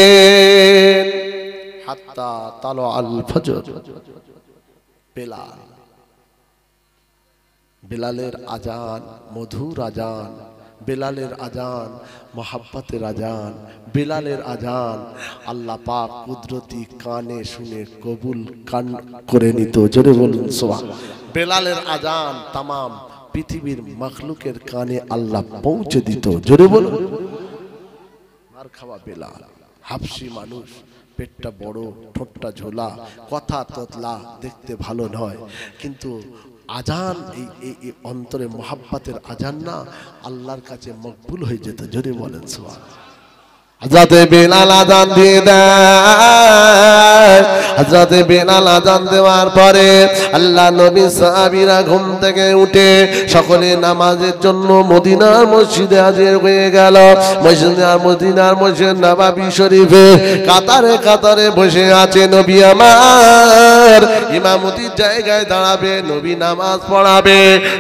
Speaker 1: হাত্তা তালা আল ফজর বেলালের আযান মধুর আযান বেলালের আযান মোহাব্বতের আযান বেলালের আযান আল্লাহ পাক কুদরতি কানে শুনে কবুল কান করে নিত জোরে বলুন সুবহান বেলালের আযান तमाम পৃথিবীর মাখলুকের কানে আল্লাহ পৌঁছে দিত জোরে বলুন মার খাওয়া বেলাল হাবশি মানুষ পেটটা বড় ঠোঁটটা ঝোলা কথা তোতলা দেখতে ভালো নয় কিন্তু আযান এই অন্তরে মোহাব্বতের আযান না আল্লাহর কাছে মকবুল হয়ে যেত জোরে বলেন সুবহানাল্লাহ হযরতে বেলাল আযান দিয়ে দেয় হযরতে বেলাল আযান দেওয়ার পরে আল্লাহ নবী সাহাবীরা ঘুম থেকে উঠে সকলে নামাজের জন্য মদিনার মসজিদে হাজির হয়ে গেল মদিনার মসজিদ নববী শরীফে কাতারে কাতারে বসে আছে নবী আমার ইমামতির জায়গায় দাঁড়াবে নবী নামাজ পড়াবে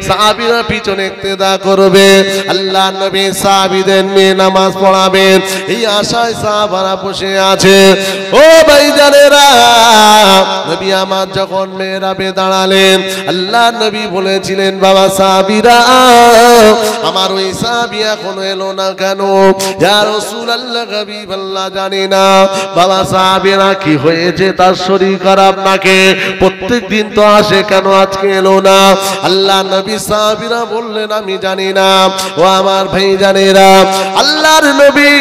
Speaker 1: সাহাবীরা পিছনে ইক্তেদা করবে আল্লাহ নবী সাহাবীদের নিয়ে নামাজ পড়াবেন এই আশায় সাহাবারা বসে আছে ও ভাইজানেরা নবী আমার যখন মেহরাবে দাঁড়ালেন আল্লাহ নবী বলেছিলেন বাবা সাহাবীরা আমার ওই সাহাবী এখনো এলো না কেন ইয়া রাসূলুল্লাহ হাবিবাল্লাহ জানি না বাবা সাহাবীরা কি হয়েছে তার শরীর খারাপ নাকি প্রত্যেকদিন তো আসে কেন আজকে এলো না আল্লাহ নবী সাহাবীরা বললেন আমি জানি না ও আমার ভাইজানেরা আল্লাহর নবী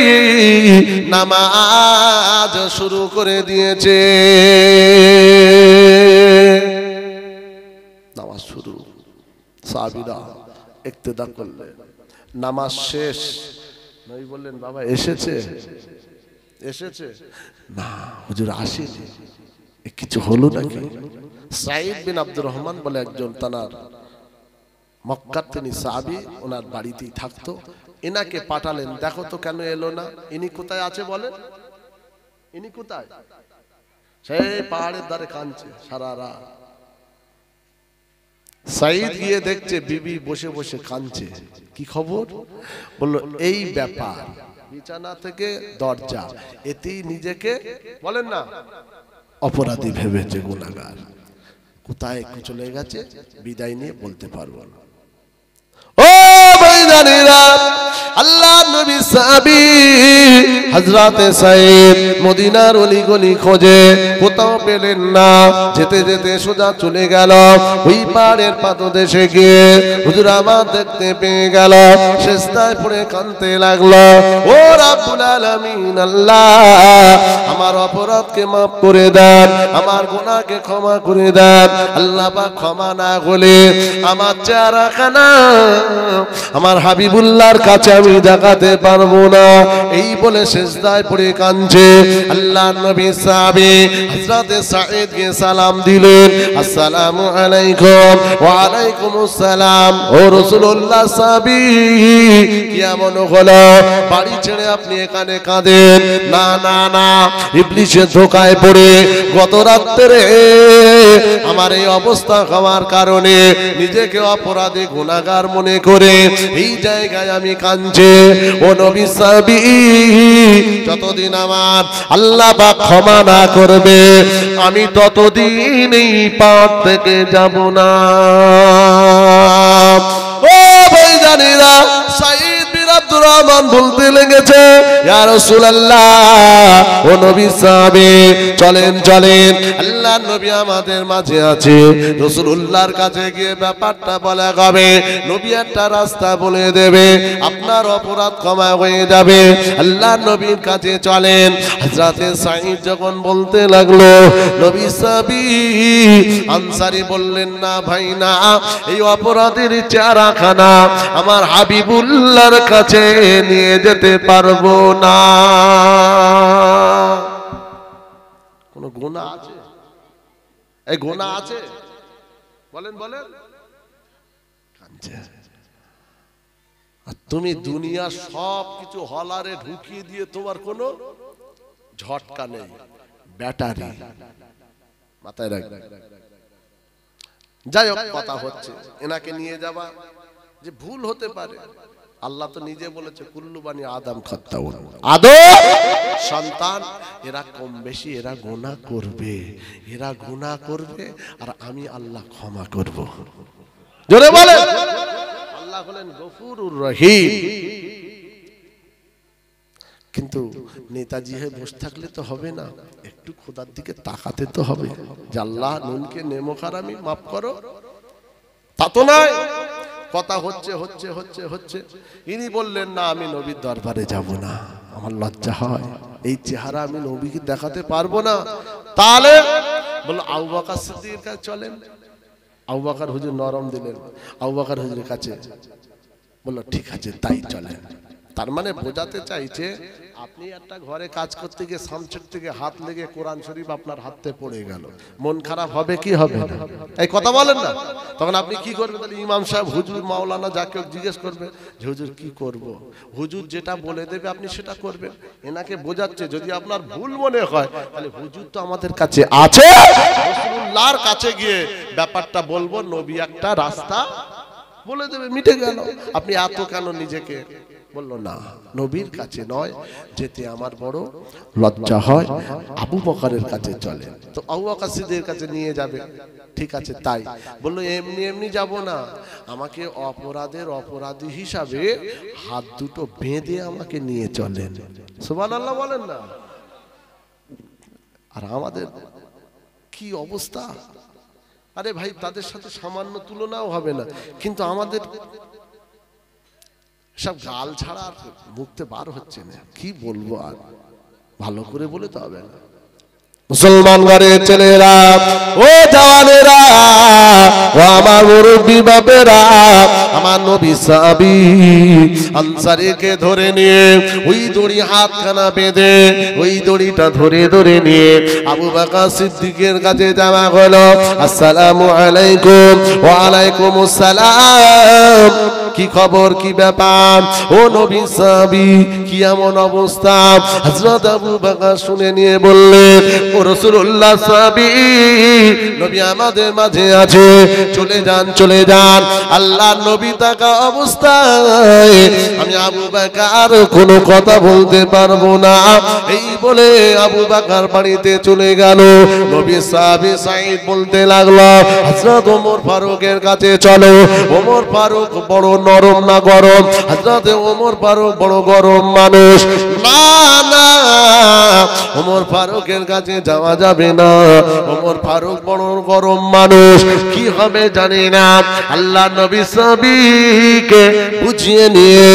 Speaker 1: নামাজ শুরু করে দিয়েছে নামাজ শুরু সাহাবীরা ইক্তেদা করলেন নামাজ শেষ নবী বললেন বাবা এসেছে না হুজুর আসেনি কিছু হলো নাকি সাঈদ বিন আব্দুর রহমান বলে একজন তানার মক্কার তিনি সাহাবী ওনার বাড়িতেই থাকতো ইনাকে পাঠালেন দেখো তো কেন এলো না ইনি কোথায় আছে বলেন ইনি কোথায় সেই পাহাড়ের ধারে কাঁদছে সারা রাত সাঈদ গিয়ে দেখছে বিবি বসে বসে কাঁদছে কি খবর বললো এই ব্যাপার বিছানা থেকে দরজা এতেই নিজেকে বলেন না অপরাধী ভেবেছে গুনাহগার কোথায় চলে গেছে বিদায় নিয়ে বলতে পারবো না ও ভাইজানেরা আল্লাহ নবী সাহাবী হযরতে সাইদ মদিনার অলিগলি খোঁজে কোথাও পেলেন না, যেতে যেতে সোজা চলে গেল ওই পাহাড়ের পাদদেশে গিয়ে হুজুর আমার দেখতে পেয়ে গেল, সিজদায় পড়ে কাঁদতে লাগলো, ও রাব্বুল আলামিন আল্লাহ আমার অপরাধকে মাফ করে দেন, আমার গুনাহকে ক্ষমা করে দেন। আল্লাহ পাক ক্ষমা না করলে আমার চেহারাখানা আমার হাবিবুল্লাহর কাছে আমি দেখাতে পারবো না। এই বলে সিজদায় পড়ে কাঁদছে। আল্লাহর নবী সাহাবী হযরতে সাঈদকে সালাম দিলেন, আসসালামু আলাইকুম। ওয়া আলাইকুমুস সালাম। ও রাসূলুল্লাহ সাহাবী কি এমন হলো বাড়ি ছেড়ে আপনি এখানে কাঁদেন? না না না, ইবলিসের ধোঁকায় পড়ে গত রাত্রে আমার এই অবস্থা হওয়ার কারণে নিজেকে অপরাধী গুনাহগার মনে করে এই জায়গায় আমি কাঁদছি। ও নবী সাহাবী যতদিন আমার আল্লাহ পাক ক্ষমা না করবে আমি ততদিন এই পার থেকে যাব না। ও ভাইজানেরা, সাঈদ বিন আব্দুর রহমান বলতে লেগেছে, ইয়া রাসূলুল্লাহ ও নবী সাহাবী চলেন চলেন, আল্লাহর নবী আমাদের মাঝে আছে, রাসূলুল্লাহর কাছে গিয়ে ব্যাপারটা বলা হবে, নবী একটা রাস্তা বলে দেবে, আপনার অপরাধ ক্ষমা হয়ে যাবে। আল্লাহর নবীর কাছে চলেন। হযরতে সাঈদ যখন বলতে লাগলো, নবী সাহাবী আনসারী বললেন, না ভাই না, এই অপরাধের চেহারাখানা আমার হাবিবুল্লাহর কাছে নিয়ে যেতে পারবো না। কোন গুনাহ আছে? এই গুনাহ আছে? বলেন বলেন। আর তুমি দুনিয়ার সব কিছু হলারে ঢুকিয়ে দিয়ে তোমার কোনো ঝটকা নেই, ব্যাটারি মাথায় রাখ। যাই হোক, কথা হচ্ছে এনাকে নিয়ে যাবা যে ভুল হতে পারে। আল্লাহ তো নিজে বলেছে কুল্লু বানি আদম খাত্তাউন, আদম সন্তান এরা কম বেশি এরা গুনাহ করবে, এরা গুনাহ করবে আর আমি আল্লাহ ক্ষমা করব। জোরে বলে। আল্লাহ হলেন গফুরুর রহিম। কিন্তু নেতাজি হয়ে বসে থাকলে তো হবে না, একটু খোদার দিকে তাকাতে তো হবে যে আল্লাহ নুনকে নেমখার আমি মাফ করো। তা তো নয়, কথা হচ্ছে হচ্ছে হচ্ছে হচ্ছে। ইনি বললেন, না আমি নবীর দরবারে যাব না, আমার লজ্জা হয়, এই চেহারা আমি নবীকে দেখাতে পারবো না। তাহলে বললো আবু বকর সিদ্দিকের কাছে চলেন। আবু বকর হুজুর নরম দিলেন, আবু বকর হুজুরের কাছে বললো ঠিক আছে তাই চলেন। তার মানে বোঝাতে চাইছে আপনি একটা ঘরে কাজ করতে গিয়ে সামচের থেকে হাত লেগে কোরআন শরীফ আপনার হাতে পড়ে গেল, মন খারাপ হবে কি হবে না? এই কথা বলেন না। তখন আপনি কি করবেন? তাহলে ইমাম সাহেব, হুজুর, মাওলানা যাকে জিজ্ঞেস করবে যে হুজুর কি করব, হুজুর যেটা বলে দেবে আপনি সেটা করবেন। এনাকে বোঝাচ্ছে যদি আপনার ভুল মনে হয় তাহলে হুজুর তো আমাদের কাছে আছে, রাসূলুল্লাহর কাছে গিয়ে ব্যাপারটা বলবো, নবী একটা রাস্তা বলে দেবে, মিটে গেল। আপনি এত কেন নিজেকে? বললো না, নবীর কাছে নয় যেতে আমার বড় লজ্জা হয়, আবু বকরের কাছে চলে। তো আবু বকর সিদ্দিকের কাছে নিয়ে যাবে, ঠিক আছে তাই। বললো এমনি এমনি যাব না, আমাকে অপরাধের অপরাধী হিসাবে হাত দুটো বেঁধে আমাকে নিয়ে চলেন। সুবহানাল্লাহ বলেন না। আর আমাদের কি অবস্থা? আরে ভাই, তাদের সাথে সামান্য তুলনাও হবে না, কিন্তু আমাদের সব গাল ছাড়া আর মুখতে বার হচ্ছে না। কি বলবো আর, ভালো করে বলে তো হবে না। মুসলমান ঘরের ছেলেরা, ও জওয়ানেরা, ও আমার মুরব্বী বাপেরা, আমার নবী সাহাবী আনসারীকে ধরে নিয়ে ওই দড়ি হাতখানা বেঁধে ওই দড়িটা ধরে ধরে নিয়ে আবু বকর সিদ্দিকের কাছে যাওয়া হলো। আসসালামু আলাইকুম। ওয়া আলাইকুমুস সালাম। কি খবর, কি ব্যাপার? ও নবী সাহাবী কি এমন অবস্থা? হযরত আবু বকর শুনে নিয়ে বললেন, ও রাসূলুল্লাহ সাহাবী, নবী আমাদের মাঝে আছে, নিয়ে চলে যান, চলে যান। আল্লাহ নবী থাকা অবস্থায় আমি আবু বকর কোনো কথা বলতে পারবো না, এই বলে আবু বকর বাড়িতে চলে গেল। নবী সাহাবী সাঈদ বলতে লাগলো, হযরত ওমর ফারুকের কাছে চলো। ওমর ফারুক বড় নরম না গরম? হযরত ওমর ফারুক বড় গরম মানুষ। না না, ওমর ফারুকের কাছে যাওয়া যাবে না, ওমর ফারুক বড় গরম মানুষ। কি হবে জানি না। আল্লাহ নবী সাহাবীকে বুঝিয়ে নিয়ে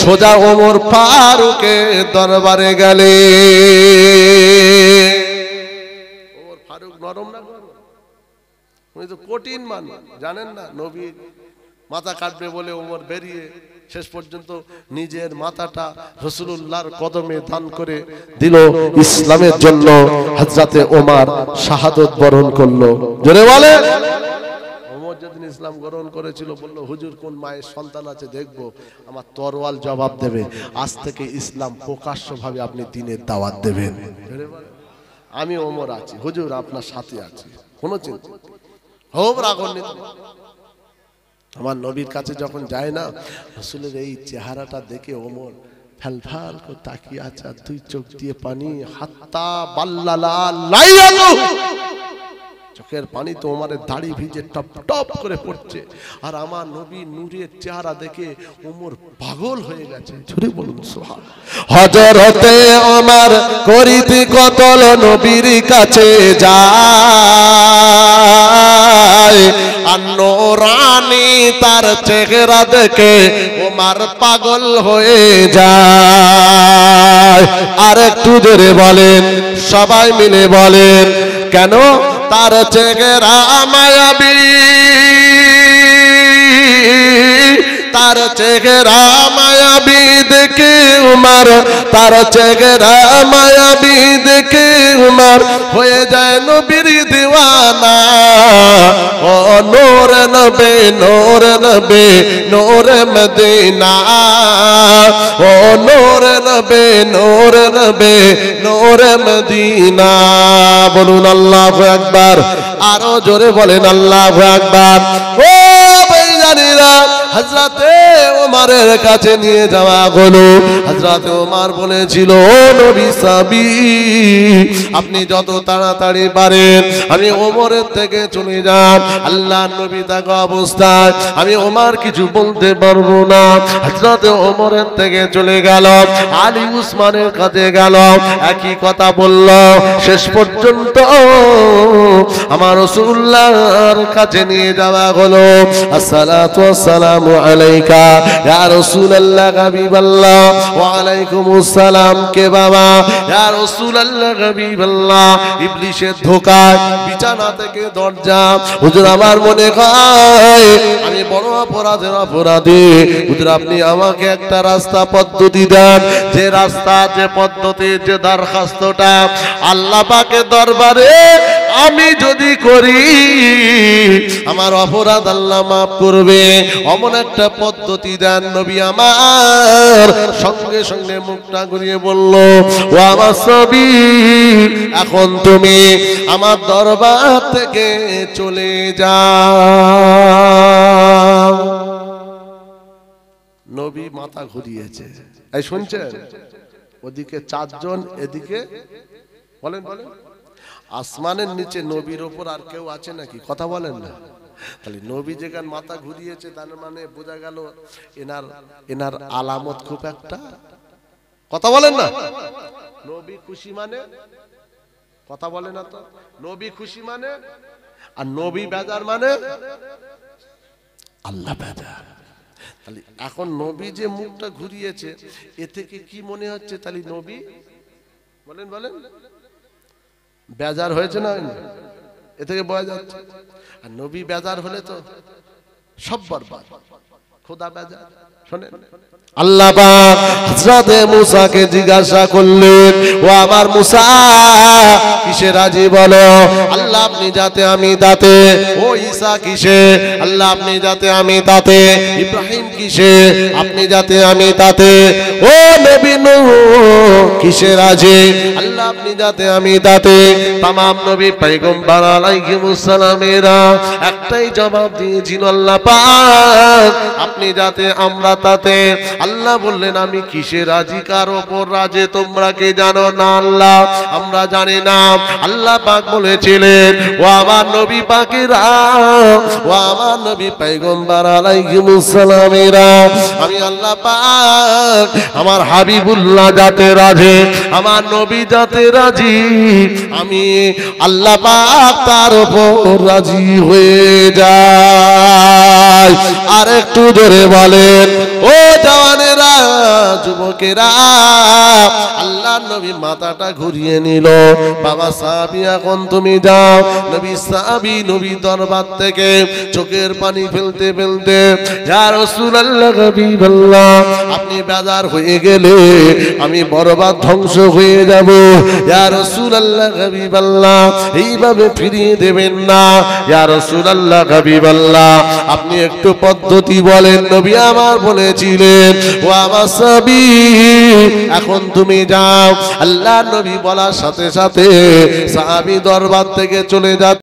Speaker 1: সোজা ওমর ফারুকের দরবারে গেলে। ওমর ফারুক নরম না গরম? উনি তো কঠিন মানুষ, জানেন না? নবী মাথা কাটবে বলে ওমর বেরিয়ে শেষ পর্যন্ত নিজের মাথাটা রাসূলুল্লাহর কদমে দান করে দিল ইসলামের জন্য। হযরতে ওমর শাহাদাত বরণ করলো। জোরে বলে। ওমর যেদিন ইসলাম গ্রহণ করেছিল বলল, হুজুর কোন মায়ের সন্তান আছে দেখবো, আমার তরোয়াল জবাব দেবে। আজ থেকে ইসলাম প্রকাশ্যভাবে আপনি দ্বীনের দাওয়াত দেবেন। আমি ওমর আছি, হুজুর আপনার সাথে আছি, কোনো চিন্তা হোক রাগন্বিত। আমার নবীর কাছে যখন যায় না, রাসূলের এই চেহারাটা দেখে ওমর ফেলফাল করে তাকিয়ে আছে, আর দুই চোখ দিয়ে পানি, হাত্তা বাল্লালা লাইয়াতু, চোখের পানি তো ওমরের দাড়ি ভিজে টপ টপ করে পড়ছে। আর আমার নবী নূরের চেহারা দেখে ওমর পাগল হয়ে গেছে। জোরে বলুন সুবহানাল্লাহ। হযরতে ওমর করিতে কতল নবীর কাছে যায়, আর নূরানি তার চেহারা দেখে ওমর পাগল হয়ে যায়। আর একটু জোরে বলেন, সবাই মিলে বলেন, কেন? তার চেহারা মায়াবী, তার চেহারা মায়াবী দেখে উমর, তার চেহারা মায়াবী দেখে উমর হয়ে যায় নবীর দিওয়ানা। ও নূর নবী, নূর নবী, নূর মদিনা, ও নূর নবী, নূর নবী, নূর মদিনা। বলুন আল্লাহু আকবার। আরো জোরে বলেন আল্লাহু আকবার। ও ভাইজানেরা, হযরতে ওমরের কাছে নিয়ে যাওয়া হলো। হযরতে ওমর বলেছিল, ও নবী সাহাবী, আপনি যত তাড়াতাড়ি পারেন আমি ওমরের থেকে চলে যান। আল্লাহ নবী থাকা অবস্থায় আমি ওমর কিছু বলতে পারবো না। হযরতে ওমরের থেকে চলে গেল, আলী উসমানের কাছে গেল, একই কথা বলল। শেষ পর্যন্ত আমার রাসূলুল্লাহর কাছে নিয়ে যাওয়া হলো। আসসালাতু ওয়াসসালামু আলাইকা ইয়া রাসূলুল্লাহ হাবিবাল্লাহ। ওয়া আলাইকুমুস সালাম। কে বাবা? ইয়া রাসূলুল্লাহ হাবিবাল্লাহ। ইবলিসের ধোঁকায় বিছানা থেকে দরজা। হুজুর আমার মনে হয় আমি বড় অপরাধী। হুজুর আপনি আমাকে একটা রাস্তা পদ্ধতি দেন, যে রাস্তা, যে পদ্ধতি, যে দরখাস্তটা আল্লাহ পাকের দরবারে আমি যদি করি আমার অপরাধ আল্লাহ মাফ করবে, অমন একটা পদ্ধতি দেন। নবী আমার সঙ্গে সঙ্গে মুখটা ঘুরিয়ে বলল, ও আমার নবী, এখন তুমি আমার দরবার থেকে চলে যাও। নবী মাথা ঘুরিয়েছে। এই শুনছেন? ওদিকে চারজন, এদিকে বলেন বলেন, আসমানের নিচে নবীর ওপর আর কেউ আছে নাকি? কথা বলেন না। তাহলে নবী যেখানে মাথা ঘুরিয়েছে তার মানে বোঝা গেল এনার আলামত খুব একটা। কথা বলেন না। নবী খুশি মানে, কথা বলে না তো, নবী খুশি মানে, আর নবী বেজার মানে আল্লাহ বেজার। তাহলে এখন নবী যে মুখটা ঘুরিয়েছে এ থেকে কি মনে হচ্ছে? তাহলে নবী বলেন বলেন বেজার হয়েছে না? এ থেকে বোঝা যাচ্ছে। আর নবী বেজার হলে তো সব বরবাদ। খোদা বেজার। শোনেন, আল্লাহ পাক হযরতে মুসাকে জিজ্ঞাসা করলেন, ও আমার মুসা কিসে রাজি বলো? আল্লাহ আপনি যাতে আমি তাতে। ও ঈসা কিসে? আল্লাহ আপনি যাতে আমি তাতে। ইব্রাহিম কিসে? আপনি যাতে আমি তাতে। ও নবী নূহ কিসে রাজি? আল্লাহ আপনি যাতে আমি তাতে। तमाम নবী পয়গম্বর আলাইহিমুস সালামেরা একটাই জবাব দিয়েছিল, আল্লাহ পাক আপনি যাতে আমরা তাতে। আল্লাহ বললেন আমি কিসে রাজি, কার উপর রাজি তোমরা কে জানো না? আল্লাহ আমরা জানি না। আল্লাহ পাক বলেছিলেন, ও আমার নবী পাকেরা, ও আমার নবী পয়গম্বর আলাইহিমুস সালামেরা, আমি আল্লাহ পাক আমার হাবিবুল্লাহ যাতে রাজি, আমার নবী যাতে রাজি, আমি আল্লাহ পাক তার উপর রাজি হয়ে যায়। আর একটু জোরে বলেন, ও জওয়ানেরা, যুবকেরা। আল্লাহ নবী মাথাটা ঘুরিয়ে নিল। বাবা সাহাবী এখন তুমি যাও। নবী সাহাবী নবী দরবার থেকে চোখের পানি ফেলতে ফেলতে, ইয়া রাসূলুল্লাহ হাবিবাল্লাহ আপনি বেজার হয়ে গেলে আমি বরবাদ ধ্বংস হয়ে যাব। ইয়া রাসূলুল্লাহ হাবিবাল্লাহ এইভাবে ফিরিয়ে দেবেন না। ইয়া রাসূলুল্লাহ হাবিবাল্লাহ আপনি একটু পদ্ধতি বলেন। নবী আমার বলেছিলেন, ও আমার সাহাবী এখন তুমি যাও। আল্লাহ নবী বলার সাথে সাথে সাহাবী দরবার থেকে চলে যাচ্ছে।